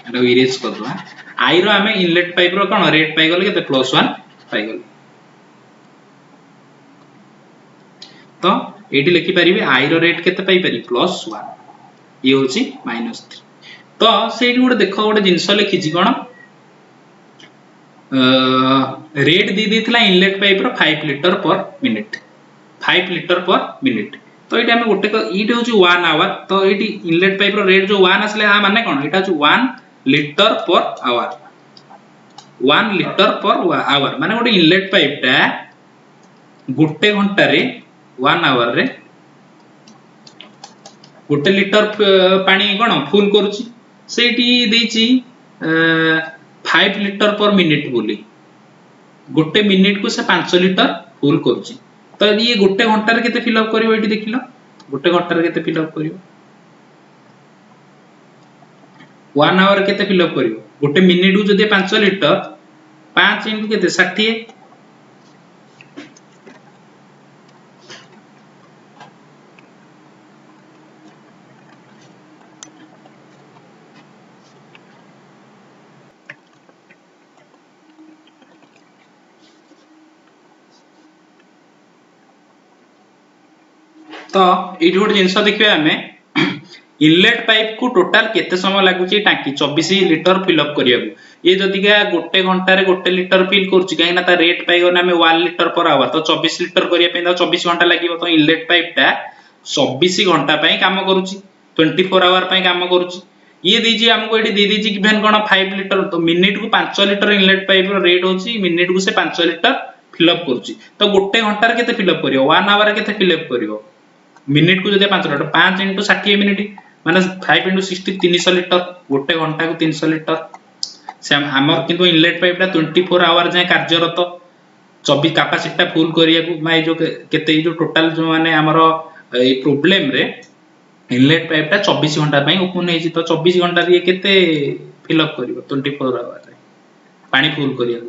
एटा इरेज कर दबा आई रो हमें इनलेट पाइप रो कोन रेट पाई गले केते +1 पाई गले तो एठी लिखि परिबे आई रो रेट केते पाई परि +1 ये होची -3 तो सेठी गोटे देखो गोटे जिंस लिखि छि कोन रेट दी देथिला इनलेट पाइप रो 5 litre per minute 5 litre per minute तो एठी हमें गोटे इट होची 1 आवर तो एठी इनलेट पाइप रो रेट जो 1 आसले आ माने कोन एटा होची 1 litre per hour 1 litre per hour माने गोटे इनलेट पाइप टा गोटे घंटा रे 1 आवर रे गोटे लीटर पानी कोन फुल करूची सेठी देची 5 लीटर पर मिनिट बोली गोटे मिनिट को से 5 लीटर फुल करूची तो ये गोटे घंटा रे केते फिल अप करिवो एठी देखिलो गोटे घंटा रे केते फिल अप करिवो 1 आवर केते फिल अप करिवो गोटे मिनिट को जदि 5 लीटर 5 * केते 60 तो ये गोटे जिनस देखिए आम इनलेट पाइप को टोटाल केते समय लागुची टांकी 24 लीटर फिल अप करिया ये जदि गोटे घंटा रे गोटे लीटर फिल करूची काहे ना ता रेट पाई गने हमें 1 लीटर पर आवर तो 24 लीटर करिया पे 24 घंटा लागिवो तो इनलेट पाइप टा 24 घंटा पई काम करूची 24 आवर पई काम करूची ये दीजिए हमको एठी दे दीजिए गिवन कोन 5 लीटर तो मिनिट को 5 लीटर इनलेट पाइप रो रेट होची मिनिट को से 5 लीटर फिल अप करूची तो गोटे घंटा रे केते फिल अप करियो 1 आवर केते फिल अप करियो मिनिट को जदि 5 लीटर 5 * 60 मिनिट माने 5 * 60 300 लीटर गोटे घंटा को 300 लीटर से हमर किंतु इनलेट पाइप टा 24 आवर जाय कार्यरत 24 कैपेसिटी टा फुल करिया को माय जो केते जो टोटल जो माने हमर ए प्रॉब्लम रे इनलेट पाइप टा 24 घंटा पई ओपन हेजी तो 24 घंटा रे केते फिल अप करिवो 24 आवर रे पानी फुल करिया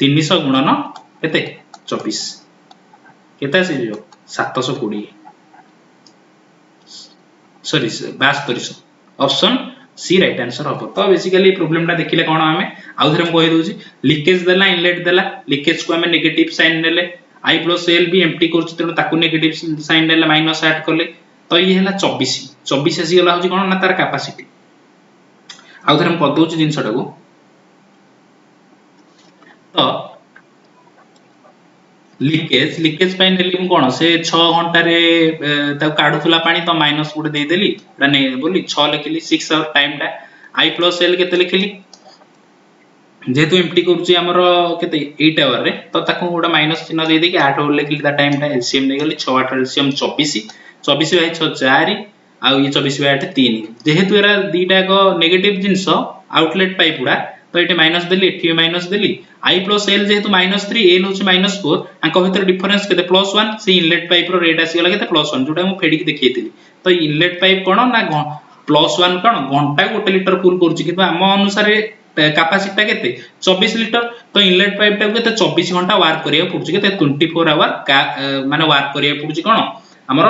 300 गुणन केते 24 केते आसी जो 720 sorry 7200 option C right answer हो तो बेसिकली प्रॉब्लम टा देखिले कोन हमें आउ थरे हम कहि दोची लीकेज देला इनलेट देला लीकेज को हमें नेगेटिव साइन नेले आई प्लस एल भी एम्प्टी करछ तेनो ताकू नेगेटिव साइन नेले माइनस ऐड करले तो ये हला 24 आसी गला होची कोन ना तार कैपेसिटी आउ थरे हम क दोची जिंसटा को तो लीकेज पाइन नेली कोन से 6 घंटा रे ता काढुथला पानी तो माइनस गुडे दे देली माने बोली 6 लिखली 6 आवर टाइम टा आई प्लस एल केते लिखली जेतु एम्प्टी करूची हमरो केते 8 आवर रे तो ताको गोडा माइनस चिन्ह दे दे कि 8 आवर लिखली ता टाइम टा एलसीएम दे गली 6 8 एलसीएम 24 24/6 4 आ ये 24/8 3 जेहेतु एरा दीटा को नेगेटिव जिंस आउटलेट पाइप उडा तो ये माइनस देली एठी माइनस देली आई प्लस एल जेहेतु -3 एल होची -4 आंको भीतर डिफरेंस केते +1 से इनलेट पाइप रो रेट आसी गला केते +1 जोटा मु फेडी देखैतिली तो इनलेट पाइप कोन ना +1 कोन घंटा 1 लिटर फुल करूची किंतु हम अनुसार कैपेसिटी केते 24 लिटर तो इनलेट पाइप टा केते 24 घंटा वर्क करिया पड़ुची केते 24 आवर माने वर्क करिया पड़ुची कोन हमर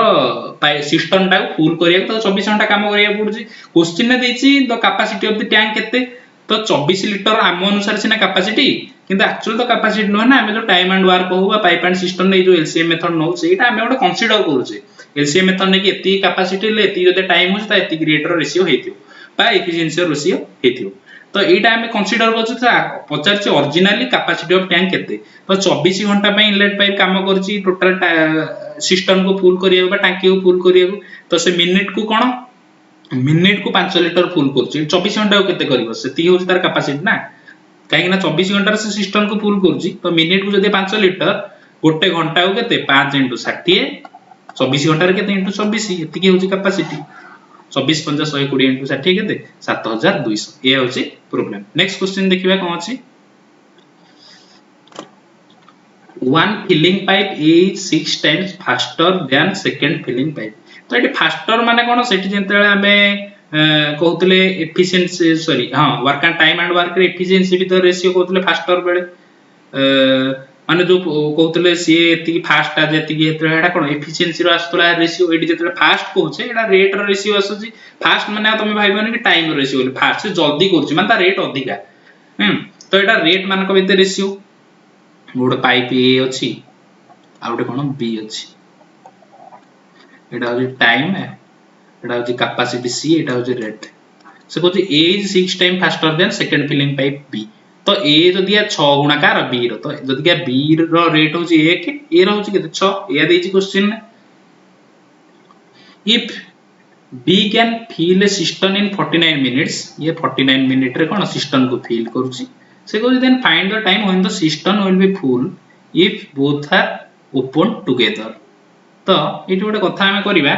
सिस्टम टा फुल करिया तो 24 घंटा काम करिया पड़ुची क्वेश्चन ने देछि the capacity of the tank केते तो 24 लिटर आम अनुसार सिना कैपेसिटी किंतु एक्चुअली तो कैपेसिटी न ना हम जो टाइम एंड वर्क होबा पाइप एंड सिस्टम ने जो एलसीएम मेथड नो सेटा हम ओटा कंसीडर करूचे एलसीएम मेथड ने कि एती कैपेसिटी ले एती जते टाइम हो ता एती रेट रो रेशियो हेतियो बा एफिशिएंसी रेशियो हेतियो तो एटा हम कंसीडर करछु पचारछि ओरिजिनली कैपेसिटी ऑफ टैंक केते तो 24 घंटा पे इनलेट पाइप काम करछि टोटल सिस्टम को फुल करिया बा टांकी को फुल करिया तो से मिनिट को कोन मिनिट को 5 लिटर फुल करछि 24 घंटा को केते करिवो सेती होछि तार कैपेसिटी ना काहे ना 24 घंटा से सिस्टम को फुल करछि तो मिनिट को जदि 5 लिटर गोटे घंटा को केते 5 * 60 24 घंटा रे केते * 24 एती के होछि कैपेसिटी 24 50 120 * 60 केते 7200 ए होछि प्रॉब्लम नेक्स्ट क्वेश्चन देखिबा कोन अछि one filling pipe is 6 times faster than second filling pipe तो एटी फास्टर माने कोन सेठी जेतेले हमें कहउतले एफिशिएंसी सॉरी हां work and time and work रे एफिशिएंसी भी तो रेशियो कहउतले फास्टर बेले माने जो कहउतले सी एती फास्ट आ जेती एतरे एटा कोन एफिशिएंसी रो आस्तला रेशियो एटी जेतेले फास्ट कहउछे एटा रेट रो रेशियो आसुची फास्ट माने तुम भाइबनी कि टाइम रो रेशियो फास्ट से जल्दी करछि माने ता रेट अधिका तो एटा रेट मान को बेते रेशियो गोटे पाइप ए अछि आ गोटे कोन बी अछि एटा हो टाइम एटा हो कैपेसिटी सी एटा हो रेट से कहछि A is 6 time faster than second filling pipe B तो ए जो दिया 6 गुणाकार बी रो तो जदि क्या बी रो रेट हो 1 ए रो हो केते 6 या देछि question if B can fill a system in 49 minutes ये 49 मिनिट रे कोन सिस्टम को फिल करूछि से कहछि then find the time when the system will be full if both are open together तो एटी गोटे कथा हमें करिबा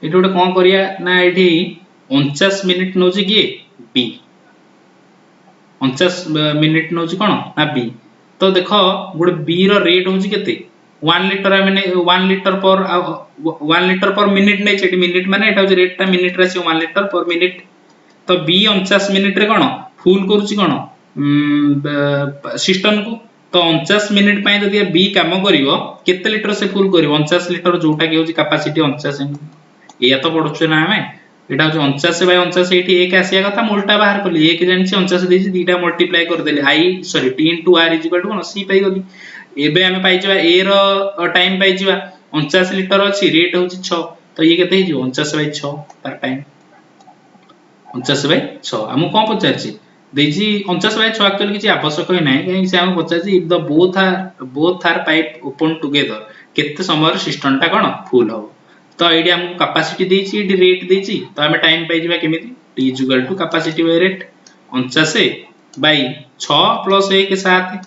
एटी गोटे कोन करिया ना एटी 49 मिनिट नोजी कि बी 49 मिनिट नोजी कोन ना बी तो देखो गोटे बी रो रेट होजी केते 1 लिटर माने 1 लिटर पर मिनिट नै छेटी मिनिट माने एटा होजी रेट ता मिनिट रे 1 लिटर पर मिनिट तो बी 49 मिनिट रे कोन फुल करूची कोन सिस्टम को तो 49 मिनिट पय जदि बी काम करिवो केते लिटर से फुल करिवो 49 लिटर जोटा कि होची कैपेसिटी 49 या तो पढुछु ना हमें एटा होची 49 बाय 49 एठी 1 आसिया कथा उल्टा बाहर करली 1 जानि 49 देछि दीटा मल्टीप्लाई कर देली आई सॉरी t * r = कोन c पाई गली एबे हमें पाई जबा a रो टाइम पाई जबा 49 लिटर अछि रेट होची 6 तो ये केते हिजो 49 बाय 6 तार टाइम 49 बाय 6 हम कोन पचारछि देजी 49 बाय 6 एक्चुअली किछि आवश्यक होय नै कहि से हम पचारछि if the both are pipe open together केते समय सिस्टम टा कोन फुल हो तो एडी हम कैपेसिटी देछि एडी रेट देछि तो हम टाइम पाई जबा केमिति t = capacity by rate 49 by 6 plus 1 7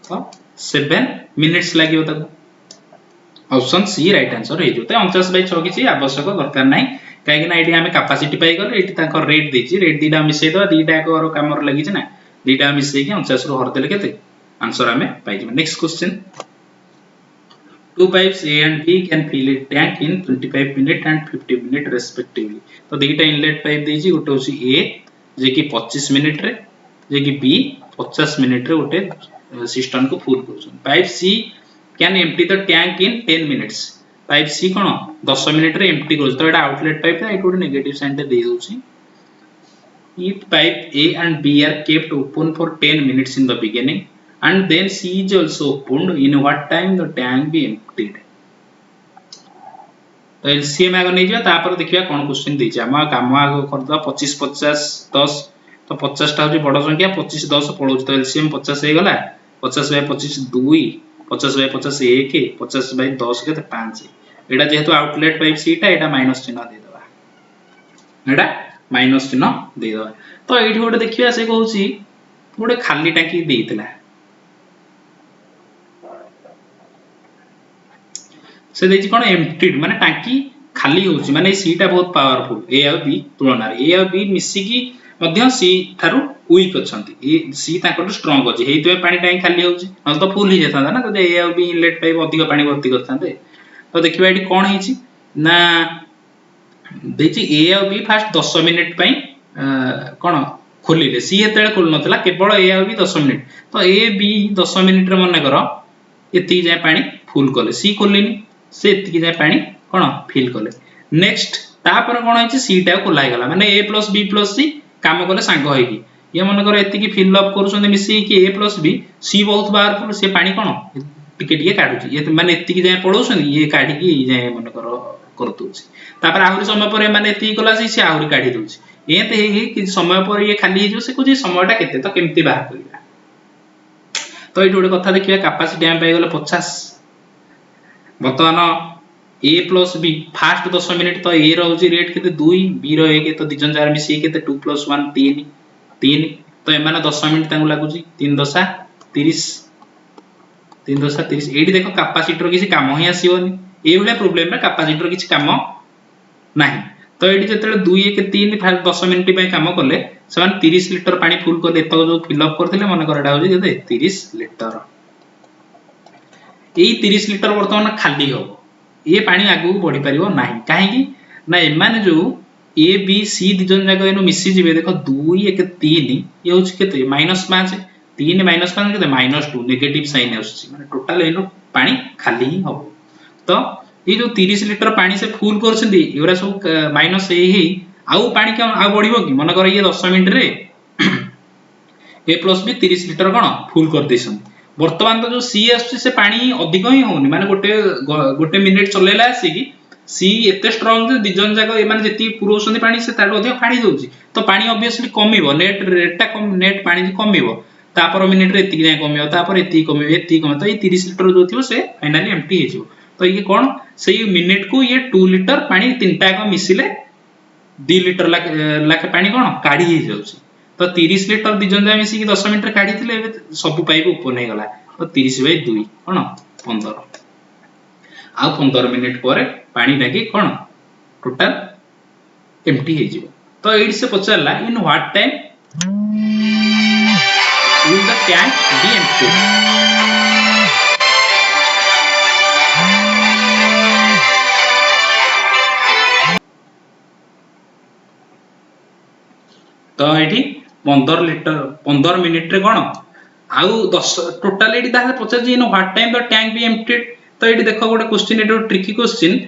तो 7 मिनिट्स लागियो ताको ऑप्शन सी राइट आंसर हे जोते 49 बाय 6 किछि आवश्यक दरकार नै काहे कि ना एडी हमें कैपेसिटी पाई गले एडी ताको रेट देछि रेट दीटा मिसै दो दीटा को काम रो लागि छै ना दीटा मिसै कि 49 रो हर देले केते आंसर हमें पाई जबा next question two pipes A and B can fill a tank in 25 minutes and 50 minutes respectively तो दीटा इनलेट पाइप देछि गोटे होछि A जे कि 25 मिनिट रे जे कि B 50 मिनिट रे गोटे सिस्टम को फुल करछन pipe C can empty the tank in 10 minutes pipe C कोन 10 मिनिट रे एम्प्टी करछ तो एटा आउटलेट पाइप है एटो नेगेटिव साइन दे दोछि if pipe A and B are kept open for 10 minutes in the beginning and then C is also opened in what time the tank be emptied तो एलसीएम आगो नै जिया तापर देखिया कोन क्वेश्चन दै छै हम काम आगो कर द 25 50 10 तो 50 टा होची बड़ संख्या 25 10 पळोच तो एलसीएम 50 हे गला 50 बाय 25 2 50 बाय 50 1 50 बाय 10 केते 5 एटा जेहेतु आउटलेट पाइप सीटा एटा माइनस चिन्ह दे दबा एटा माइनस चिन्ह दे दबा तो एठी गोटे देखिया से कहूची गोटे खाली टांकी देइतला से देछि कोन एम्प्टीड माने टांकी खाली होउची माने सी टा बहुत पावरफुल ए आ बी तुलना ए आ बी मिसिकी मध्य सी थारु वीक अछंती ए सी ताको स्ट्रांग अछि हेइतबे पानी टाइ खाली होउची न तो फुल ही जेतांदा ना तो ए आ बी इनलेट पाइप अधिक पानी भर्ती करतांते तो देखिबा एठी कोन हिची ना देची ए आ बी फास्ट 10 मिनिट पई कोन खोलिले सी एतेले खोल नथला केवल ए आ बी 10 मिनिट तो ए बी 10 मिनिट रे मन करो एति जाय पानी फुल कले सी खोलिनी से एति जाय पानी कोन फिल कले नेक्स्ट तापर कोन हिची सी टा खोला हे गला माने a + b + c काम कले सांग होई ये मन करो एति की फिल अप करूछन मिसी की a + b c बहुत पावरफुल से पानी कोन टिके टिके काढुची ये माने एति की जाय पडोछन ये काढी की जाय मन करो करतुची तापर आहुरी समय पर माने एति कला से आहुरी काढी दोची एते हे कि समय पर ये खाली जो से कुछ समयटा केते तो केमती बाहर करिया तो एठी गोटे कथा देखिया कैपेसिटी हम पाइ गेले 50 बर्तमान a + b फास्ट 10 मिनिट तो a रहउची रेट केते 2 b रो 1 तो दिजन जार मिसी केते 2 + 1 3 3 तो एमाने 10 मिनिट तांगु लागुची 3 10 30 3 10 30 एठी देखो कैपेसिटर किसी काम ही आसीबोनी ए भले प्रॉब्लम रे कैपेसिटर किसी काम नाही तो एठी जेतेले 2 1 3 फास्ट 10 मिनिट पय काम करले समान 30 लिटर पानी फुल करले तो जो फिल अप करथिले मन करडा होची केते 30 लिटर एई 30 लिटर वर्तमान खाली हो ये पानी आगु बढ़ी परिबो नाही काहे की ना एमाने जो ए बी सी दिजन जाक एनु मिसी जिवे देखो 2 1 3 ये होची केते -5 3 - 5 केते -2 नेगेटिव साइन आउची माने टोटल एनु पानी खाली ही हो तो ये जो 30 लिटर पानी से फुल करछंदी एरा सब माइनस हे आउ पानी के आ बढ़िबो की मन कर ये 10 मिनिट रे a + b 30 litre cone full कर देछन वर्तमान तो जो सी आछी से पानी अधिक ही होनी माने गोटे मिनिट चलेला आसी की सी एते स्ट्रांग जे दिजन जाक ए माने जति पुरोसनी पानी से ताडो अधिक फाडी दोची तो पानी ऑब्वियसली कमिबो नेट रेट टा कम नेट पानी जे कमिबो तापर मिनिट रे एति जाय कमिबो तापर एति कमिबो तो ये 30 लिटर जो थिबो से फाइनली एम्प्टी हे जिवो तो ये कोन सेही मिनिट को ये 2 लिटर पानी तीनटा को मिसिले 2 लिटर लाखे पानी कोन काढी हे जाउची तो 30 लिटर दिजन जाय मिसी की 10 मिनिट रे काढी थिले सब पाइप ओपन हे गला तो 30/2 कोन 15 आ 15 मिनिट पर पानी डाकी कोन टोटल एम्प्टी हे जिवो तो एडी से पचारला in what time will the tank be empty तो एठी 15 लिटर 15 मिनिट रे कोन आउ 10 टोटल एडी ताहे पचार जे in what time the tank be emptied तो एडी देखो गोटे क्वेश्चन एडो ट्रिकी क्वेश्चन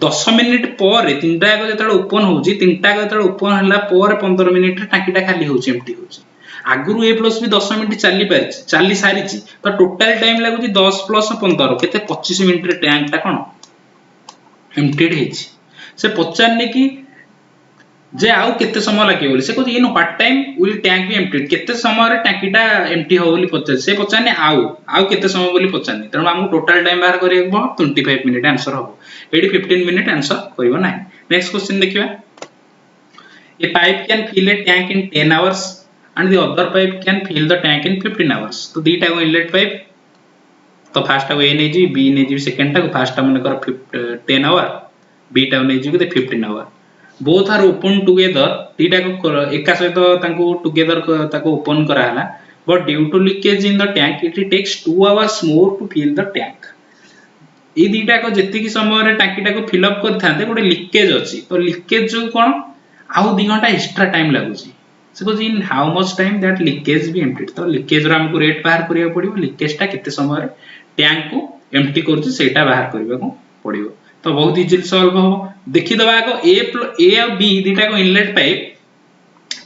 10 मिनिट पर तीनटा को जेतले ओपन होउची तीनटा को जेतले ओपन हला पर 15 मिनिट रे टाकीटा खाली होउची एम्प्टी होउची आगुरु a + b 10 मिनिट चाली पारची चाली सारीची तो टोटल टाइम लागुची 10 + 15 केते 25 मिनिट रे टैंक टा कोन एम्प्टीड हेची से पचारने की जे आउ केते समय लागे बोली से कहू in what time will tank be emptied केते समय रे टाकीटा एम्प्टी हो बोली पचार से पचारने आउ केते समय बोली पचारने तण हमहु टोटल टाइम बाहर करियबो 25 मिनिट आंसर हो एडी 15 मिनिट आंसर करिवो नाही नेक्स्ट क्वेश्चन देखिबा a pipe can fill a tank in 10 hours and the other pipe can fill the tank in 15 hours तो दीटा को इनलेट पाइप तो फर्स्ट टाको ए नै जी बी नै जी सेकंड टाको फर्स्ट टा मन कर 10 आवर बी टा नै जी के 15 our both are open together dita ko eka saito tanku together taku open kara hala but due to leakage in the tank it takes 2 hours more to fill the tank ए दीटा को जेति की समय रे टाकी टा को फिल अप कर थांते गोटे लीकेज अछि तो लीकेज जो कोन आउ 2 घंटा एक्स्ट्रा टाइम लागुची suppose in how much time that leakage be emptied तो लीकेज रो हमको रेट बाहर करिया पड़िबो लीकेज टा केते समय रे टैंक को एम्प्टी करछि सेटा बाहर करबा को पड़िबो तो बहुत इजीली सॉल्व हो देखि दबा को ए और बी दीटा को इनलेट पाइप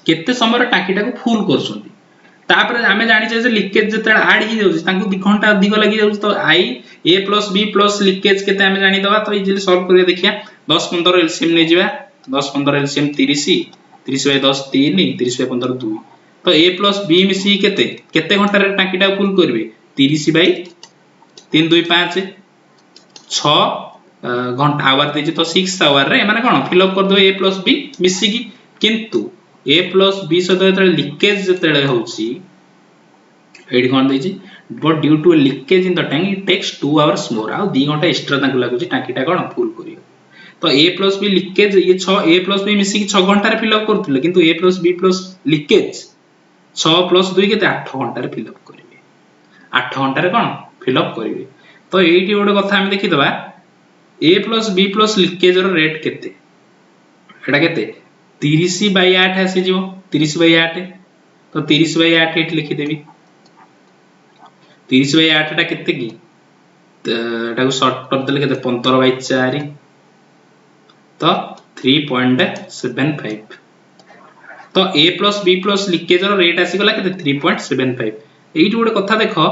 केते समय रे टाकीटा को फुल करछोंती तापर हमें जानि छै जे लीकेज जते ऐड ही जाउछ तांको 2 घंटा अधिक लागि जाउछ तो आई ए प्लस बी प्लस लीकेज केते हमें जानि दबा तो इजीली सॉल्व करिया देखिया 10 15 एलसीएम नै जिबा 10 15 एलसीएम 30 30/10 3 30/15 2 तो ए प्लस बी मिसी केते केते घंटा रे टाकीटा फुल करबे 30/3 2 5 6 घंटा आवर देछि तो 6 आवर रे माने कोन फिल अप कर दो a प्लस b मिसी की किंतु a प्लस b सहित जते लीकेज जते होछि एडी कोन देछि but due to leakage in the tank it takes 2 hours more आ 2 घंटा एक्स्ट्रा तांको लागुछि टाकीटा कोन फुल करियो तो ए प्लस बी लिकेज ये 6 ए प्लस बी मिसिकी 6 घंटा फिलअप करथिले किंतु A plus B plus leakage 6 plus 2 केते 8 घंटा फिलअप करिवे 8 घंटा कोन फिलअप करिवे तो एठी गोटे कथा हम देखि दबा ए प्लस बी प्लस लिकेज रो रेट केते एटा केते 30/8 आसी जिवो 30/8 तो 30/8 एठी लिखि देबी 30/8 टा केते की एटा को शॉर्ट कर देले केते 15/4 तो 3.75 तो a plus b plus leakage रो रेट आसी गला केते 3.75 एठी गोटे कथा देखो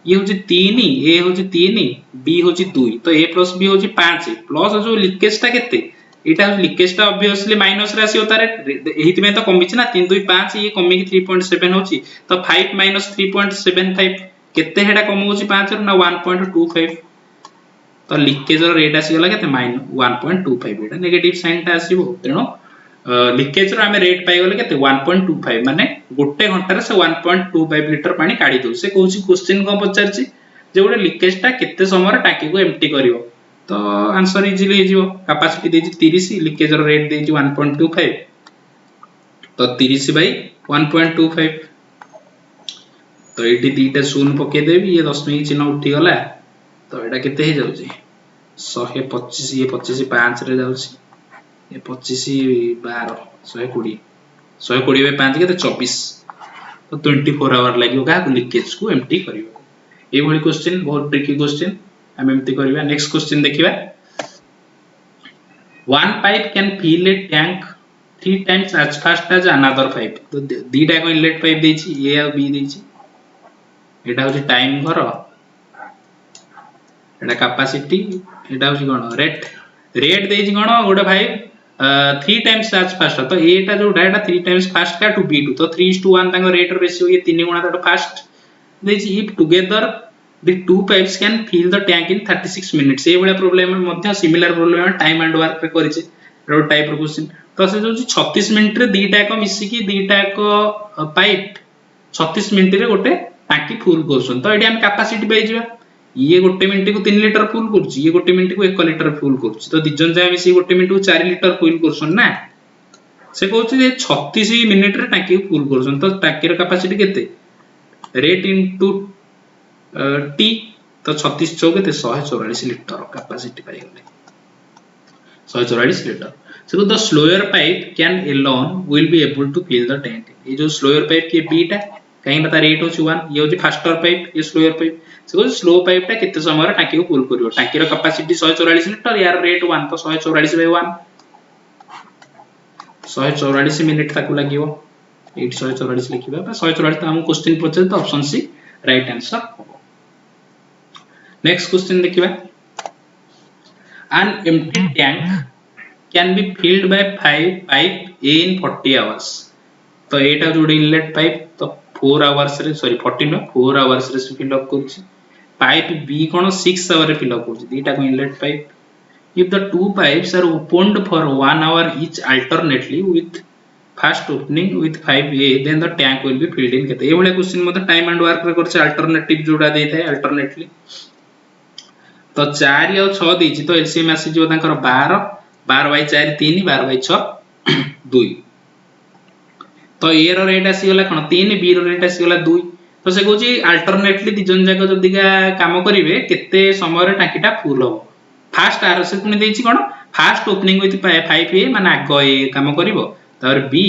ये होची 3 a होची 3 b होची 2 तो a प्लस b होची 5 प्लस जो लिकेज टा केते एटा लिकेज टा ऑब्वियसली माइनस रे आसी होता रे एहिति में तो कमिछि ना 3 2 5 ये कमी की 3.7 होची तो 5 - 3.75 केते हेडा कम होची 5 रो ना 1.25 तो लिकेज रो रेट आसी गला केते -1.25 एटा नेगेटिव साइन टा आसीबो तेनो लिकेज रो हमें रेट पाई गले केते 1.25 माने गोटे घंटा रे से 1.25 लीटर पानी काढी दउ से कहूची क्वेश्चन को पचारची जे गोटे लिकेज टा केते समय रे टाकी को एम्प्टी करिवो तो आंसर इजीली हे जिवो कैपेसिटी देजी 30 लिकेज रो रेट देजी 1.25 तो 30/1.25 तो एटी दीटा शून्य पके देबी ये दशमिक चिन्ह उठी गला तो एटा केते हे जाउची 125 ये 25 5 रे जाउची ये 25 12 120 120 में 5 केते 24 तो 24 आवर लागियो का लीकेज को एम्प्टी करियो ए भली क्वेश्चन बहुत ट्रिकी क्वेश्चन हम एम्प्टी करिवा नेक्स्ट क्वेश्चन देखिबा one pipe can fill a tank 3 times as fast as another pipe तो दीटा को इनलेट पाइप देछि ए और बी देछि एटा होछि टाइम घर एटा कैपेसिटी एटा होछि कोन रेट रेट देछि कोन गोटे भाई 3 टाइम्स as fast तो एटा जोटा एटा 3 टाइम्स फास्ट का टू b2 तो 3:1 तांको रेट रेशियो ये 3 गुणा तो फास्ट देछि if together the two pipes can fill the tank in 36 minutes ए बडा प्रॉब्लम में मध्य similar problem time and work रे करिছে रो टाइप रो क्वेश्चन तो से जो 36 मिनिट रे दीटा को मिसी की दीटा को पाइप 36 मिनिट रे गोटे टांकी फुल करछन तो एडी हम कैपेसिटी पाइ जिबा ये गोटे मिनिट को 3 लिटर फुल करछि ये गोटे मिनिट को 1 लिटर फुल करछि तो दिजन जाय मिसी गोटे मिनिट को 4 लिटर फुल करछन ना से कहउछि जे 36 मिनिट रे टांकी फुल करछन तो टांकी रो कैपेसिटी केते रेट इनटू टी तो 36 चौक केते 144 लिटर कैपेसिटी पाइ गले 144 litre so the slower pipe can alone will be able to fill the tank ये जो slower pipe के बीटा कहीं बता रेट होची 1 ये होची फास्टर पाइप ये स्लोअर पाइप से स्लो पाइप टा केते समय रे टांकी को फुल करियो टांकी रो कैपेसिटी 144 लिटर यार रेट 1 तो 144/1 144 मिनिट तक लागियो 144 लिखिबा 144 त हम क्वेश्चन पछे तो ऑप्शन सी राइट आंसर हो नेक्स्ट क्वेश्चन देखिबा an empty tank can be filled by 5 pipe A in 40 hours तो एटा जोडी इनलेट पाइप तो 4 आवर्स रे सॉरी 40 नो 4 आवर्स रे फिल अप करछि पाइप B कोन 6 आवर रे फिल अप करछि दीटा को inlet pipe if the two pipes are opened for 1 hour each alternately with first opening with 5A then the tank will be filled in केते ए बळे क्वेश्चन मते टाइम एंड वर्क रे करछि अल्टरनेटिव जोडा देथाय अल्टरनेटली तो 4 और 6 देछि तो एलसीएम आसी जो तांकर 12 12/4 3 12/6 2 तो ए रो रेट आसी गला कोन 3 बी रो रेट आसी गला 2 तो से कहूची अल्टरनेटली दिजन जाक जदी का काम करिवे केते समय रे टाकीटा फुल हो फास्ट आर से पुनी देछि कोन फास्ट ओपनिंग विथ 5A माने आगो ए काम करिवो तापर बी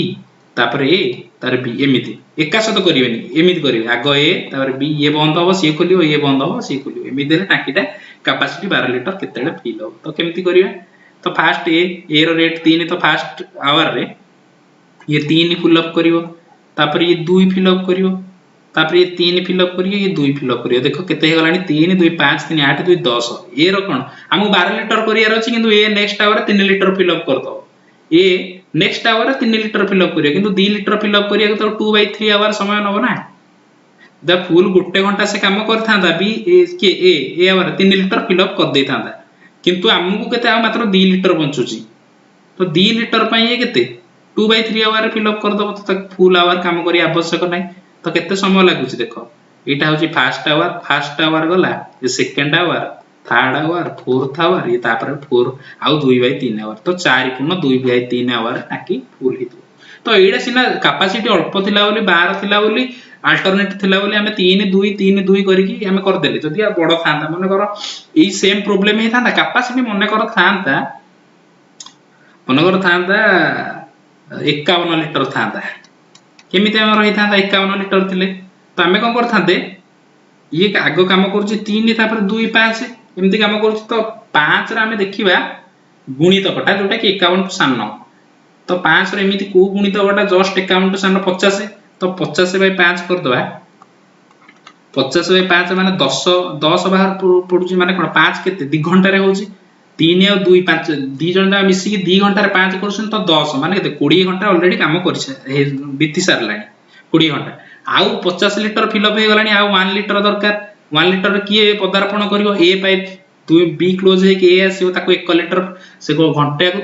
तापर ए तापर बी एमिति एका साथ करिवेनी एमिति करिवे आगो ए तापर बी ये बंद हो सी खोलियो ये बंद हो सी खोलियो एमिति रे टाकीटा कैपेसिटी 12 लिटर केतेले फिल हो तो केमति करिवे तो फास्ट ए रो रेट 3 तो फास्ट आवर रे ये 3 फिल अप करिवो तापर ये 2 फिल अप करिवो तापर ये 3 फिल अप करियो ये 2 फिल अप करियो देखो केते हे गलानी 3 2 5 3 8 2 10 ए रो कोन हमु 12 लिटर करियार अछि किंतु ए next hour 3 litre fill up कर दो ए next hour 3 litre fill up करियो किंतु 2 लिटर फिल अप करिया तो 2/3 आवर समय नबो ना द फुल गोटे घंटा से काम करथांदा बी ए आवर 3 लिटर फिल अप कर देथांदा किंतु हमकु केते आ मात्र 2 लिटर बंचुची तो 2 लिटर पई ये केते 2/3 आवर फिल अप कर दबो तो फुल आवर काम करी आवश्यक नै तो केते समय लागुची देखो एटा होची फास्ट आवर गला ये second hour third hour fourth hour ये तापर 4 आउ 2/3 आवर तो 4 पूर्ण 2/3 आवर टाकी फुल हित तो एडा सिना कैपेसिटी अल्प थिला बोली 12 थिला बोली अल्टरनेट थिला बोली हमें 3 2 3 2 करिकी हमें कर देले जदी बड़ थांता माने कर ई सेम प्रॉब्लम हे थांता कैपेसिटी मने कर थांता मने कर थांता 51 लीटर थांता केमिति हम रही थांता 51 लीटर थिले तो हमें कोन कर थांते ये आगो काम करूची 3 तापर 2 5 एमती काम करूची तो 5 रे हमें देखिबा गुणितकटा जोटा कि 51 टू सानो तो 5 रे एमिति को गुणितकटा जस्ट 51 टू सानो 50 तो 50 बाय 5 कर दवा 50 बाय 5 माने 10 10 बाहर पडुची माने कोन 5 केते 2 घंटा रे होची 3 और 2 5 2 जन दा मिसी कि 2 घंटा रे 5 करछन तो 10 माने केते 20 घंटा ऑलरेडी काम करछे बीती सारलानी 20 घंटा आउ 50 लीटर फिलअप हो गलानी आउ 1 लीटर दरकार 1 लीटर किए पदार्पण करिवो ए पाइप तु बी क्लोज हे के ए आसीबो ताको 1 लीटर से घंटा को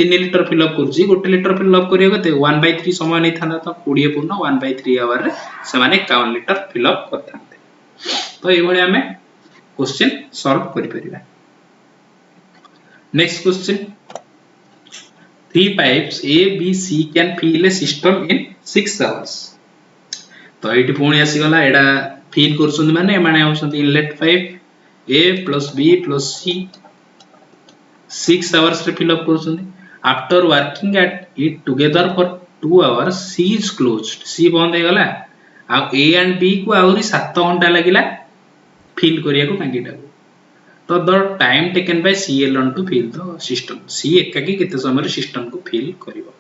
3 लीटर फिलअप करछि 1 लीटर फिलअप करियो कते 1/3 समय नै थांदा तो 20 पूर्ण 1/3 आवर रे से माने 51 लीटर फिलअप करथांते तो ए भली हमें क्वेश्चन सॉल्व करि परिबा next question 3 pipes A B C can fill a system in 6 hours तो एठी पुणी आसी गला एडा फिल करछन माने माने होछन inlet pipe A plus B plus C 6 hours रे फिल अप करछन after working at it together for 2 hours C is closed C बंद हे गला आ A and B को आउरी 7 घंटा लागिला फिल करिया को टांकीटा तो the time taken by CL1 to fill the system C एकाकी केते समय रे सिस्टम को फिल करिवो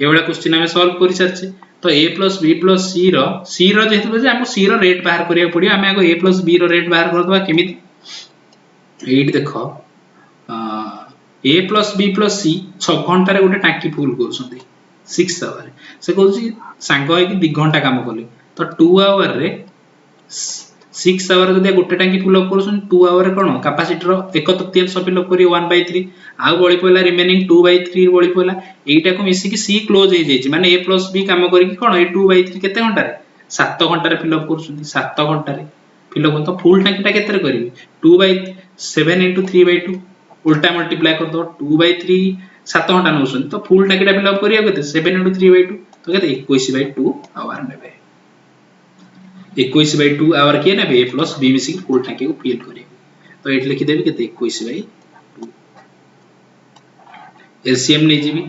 एवडा क्वेश्चन हमें सॉल्व करि सरछे तो A plus B plus C रो जेतु जे हम C रो रेट बाहर करिया पडियो हमें आगो A plus B रो रेट बाहर कर दबा केमिति एट देखो A plus B plus C 6 घंटा रे गोटे टांकी फुल करछन्ती 6 आवर से कहउची सांगो है कि 2 घंटा काम करले तो 2 आवर रे 6 आवर जदि गोटे टांकी फुल अप करछन 2 आवर रे कोन कैपेसिटी रो 1/3 फिल अप करी 1/3 आ बळी पयला रिमेनिंग 2/3 बळी पयला एटा को मिसी कि C क्लोज हे जेछि माने A plus B काम करी कि कोन ए 2/3 केते घंटा रे 7 घंटा रे फिल अप करछन्ती 7 घंटा रे फिल अप तो फुल टांकीटा केते रे करबी 2/7 * 3/2 उल्टा मल्टीप्लाई कर दो 2/3 7 घंटा नउछन तो फुल टांकीटा फिल अप करिया केते 7 * 3/2 तो केते 21/2 आवर नेबे 21/2 आवर के नेबे A plus B मिसी फुल टांकी को फिल करिए तो एट लिखि देबी केते 21/2 एलसीएम नै जीबी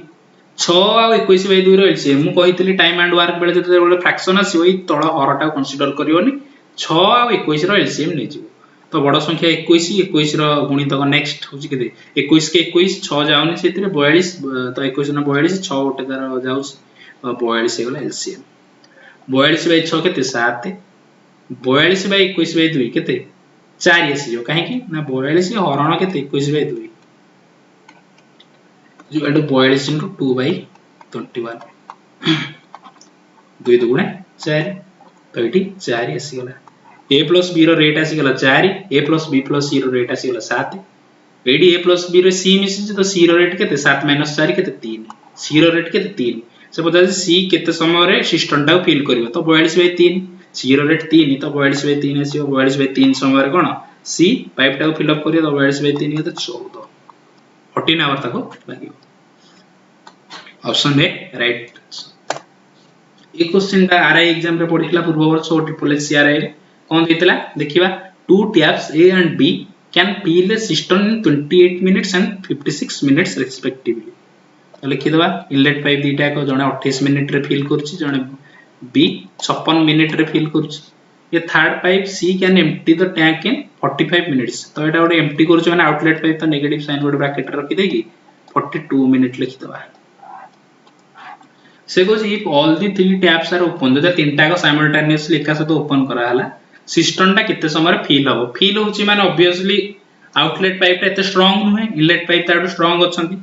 6 आ 21/2 रो एलसीएम मु कहितली टाइम एंड वर्क बेले जते बेले फ्रैक्शन आसी ओई तळ हरटा कंसीडर करियोनी 6 आ 21 रो एलसीएम नै जीबो तो बड़ संख्या 21 रो गुणितक नेक्स्ट होची केते 21 के 21 6 जाउनी सेतिरे 42 तो 21 ना 42 6 गोटे तार जाउस 42 हे गला एलसीएम 42/6 केते 7 42/21/2 केते 4 आसीयो काहे कि ना 42 हरण केते 21/2 जो एटो 42 into 2/21 2 दुगुणे 4 तो एठी 4 आसी गला A plus B रो रेट आसी गला 4 A plus B plus C रो रेट आसी गला 7 एडी A plus B रो C मिसी तो C रो रेट केते 7 - 4 केते 3 C रो रेट केते 3 से पता है C केते समय रे सिस्टम टा फिल करबो तो 42/3 C रो रेट 3 तो 42/3 आसीयो 42/3 समय रे कोन C पाइप टा फिल अप करियो तो 42/3 केते 14 14 आवर तक लागियो ऑप्शन ए राइट ए क्वेश्चन टा आरआई एग्जाम रे पढितला पूर्व वर्ष ट्रिपल एस आरआई रे कोन देतला देखिबा two taps A and B can fill a system in 28 minutes and 56 minutes respectively तो लिखि दबा इनलेट पाइप दीटा को जने 28 मिनिट रे फिल करछि जने B 56 मिनिट रे फिल करछि ये third pipe C can empty the tank in 45 minutes तो एटा ओडे एम्प्टी करछि माने आउटलेट पाइप तो नेगेटिव साइन ओडे ब्रैकेट रे रखि देगी 42 मिनिट लिखि दबा से goes if all the three taps are open जदि तीनटा को साइमल्टेनियसली एका साथ ओपन करा हला सिस्टम टा केते समय रे फिल हो फिल होची माने ऑब्वियसली आउटलेट पाइप एते स्ट्रांग नुहे इनलेट पाइप ताडू स्ट्रांग अछंती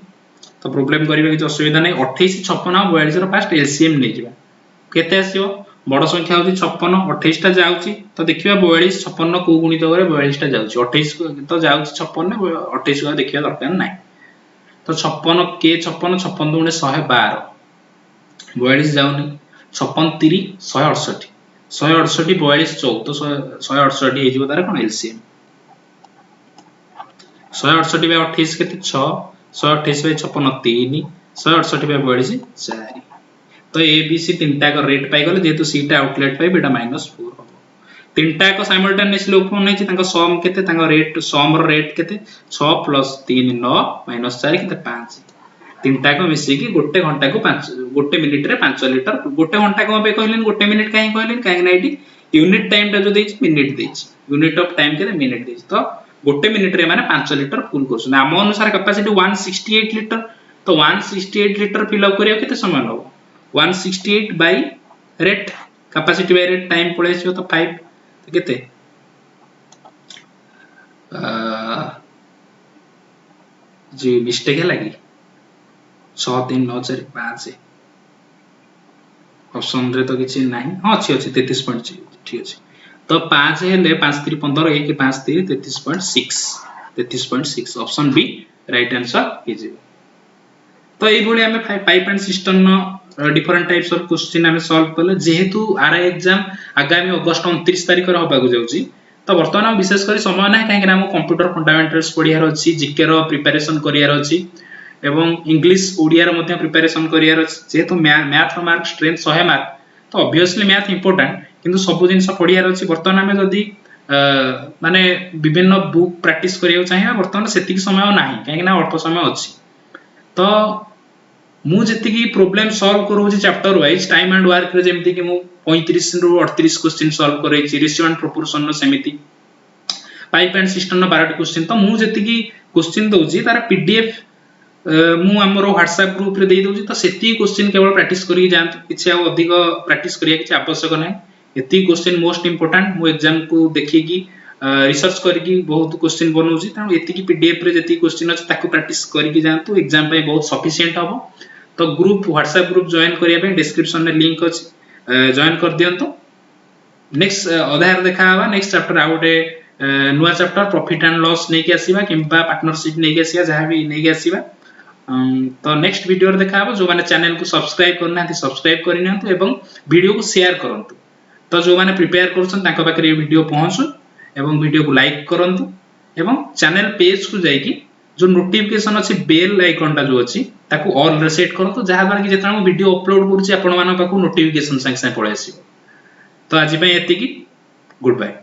तो प्रॉब्लम करिवे कि असुविधा नै 28 56 और 42 रो फास्ट एलसीएम नै जिबा केते आसीयो बड़ संख्या होची 56 28 टा जाउची तो देखिबा 42 56 को गुणित करे 42 टा जाउची 28 तो जाउची 56 28 को देखिबा दरकार नै तो 56 के 56 56 दुने 112 42 जाउनी 56 3 168 168 42 14 168 हे जिवो तार कोन एलसीएम 168 बाय 28 केते 6 128 बाय 56 3 168 बाय 42 4 तो ए बी सी तीनटा का रेट पाई गले जेतु सी टा आउटलेट पाई बेटा -4 हो तीनटा को साइमल्टेनियसली ओपन नै छि तांका सम केते तांका रेट सम रो रेट केते 6 + 3 9 - 4 केते 5 तीनटा को मिसी की गोटे घंटा को 5 गोटे मिनिट रे 5 लीटर गोटे घंटा को पे कहलेन गोटे मिनिट काहे कहलेन काहे ना इटी यूनिट टाइम टा जो देछि मिनिट देछि यूनिट ऑफ टाइम केते मिनिट देछि तो गोटे मिनिट रे माने 5 लीटर फुल करछन हम अनुसार कैपेसिटी 168 लीटर तो 168 लीटर फिल अप करिया केते समय लगो 168 by rate capacity by rate time पळे छियो तो 5 तो केते जी मिस्टेक है लगी 6 3 9 4 5 ऑप्शन रे तो किछि नाही हां अछि अछि 33.6 ठीक अछि तो 5 हेले 5 3 15 1 5 3 33.6 ऑप्शन बी राइट आंसर हिजे तो एई भली हमें पाइप एंड सिस्टम न डिफरेंट टाइप्स ऑफ क्वेश्चन हमें सॉल्व करले जेहेतु आरआई एग्जाम आगामी अगस्त 29 तारिख रे होबाकू जाउची तो वर्तमान विशेष करी समय ना काहे कि हम कंप्यूटर फंडामेंटल्स पढियार अछि जीके रो प्रिपरेशन करियार अछि एवं इंग्लिश ओडिया रो मध्ये प्रिपरेशन करियार अछि जेहेतु मैथ रो मार्क स्ट्रेंथ 100 मार्क तो ऑब्वियसली मैथ इंपोर्टेंट किंतु सब जिंस पढियार अछि वर्तमान हमें जदी माने विभिन्न बुक प्रैक्टिस करियो चाहिए वर्तमान सेतिक समय नाही काहे कि ना अल्प समय अछि तो मु जति की प्रॉब्लम सॉल्व करू छी chapter wise time and work रे जेमति कि मु 35 रु 38 क्वेश्चन सॉल्व करे छी रेशियो एंड प्रोपोर्शन नो समिति पाइप एंड सिस्टम नो 12 क्वेश्चन तो मु जति की क्वेश्चन दउची तार पीडीएफ मु हमरो व्हाट्सएप ग्रुप रे दे दउची तो सेति क्वेश्चन केवल प्रैक्टिस करी जानत किछि आ अधिक प्रैक्टिस करिया किछि आवश्यक नै एति क्वेश्चन मोस्ट इंपोर्टेंट मु एग्जाम को देखि की रिसर्च करके बहुत क्वेश्चन बनउची त एति की पीडीएफ रे जति क्वेश्चन अछि ताको प्रैक्टिस करके जानतु एग्जाम पे बहुत सफिशिएंट हबो तो ग्रुप व्हाट्सएप ग्रुप जॉइन करिया पे डिस्क्रिप्शन में लिंक अछि जॉइन कर दियंतो नेक्स्ट अध्याय देखा हवा नेक्स्ट चैप्टर आउटे नुवा चैप्टर प्रॉफिट एंड लॉस नै के आसीबा किंबा पार्टनरशिप नै के आसीबा जहा भी नै के आसीबा तो नेक्स्ट वीडियो रे देखा हबो जो माने चैनल को सब्सक्राइब करना है सब्सक्राइब करिनंतु एवं वीडियो को शेयर करंतु तो जो माने प्रिपेयर करछन ताको पाकरे वीडियो पहुंचो एवं वीडियो को लाइक करंतु एवं चैनल पेज को जाई कि जो नोटिफिकेशन अछि बेल आइकन टा जो अछि ताको ऑल रे सेट करंतु जहा द्वारा कि जेता वीडियो अपलोड करूची आपण माने पाको नोटिफिकेशन संग संग पळे आसी तो आज पय एति की गुड बाय।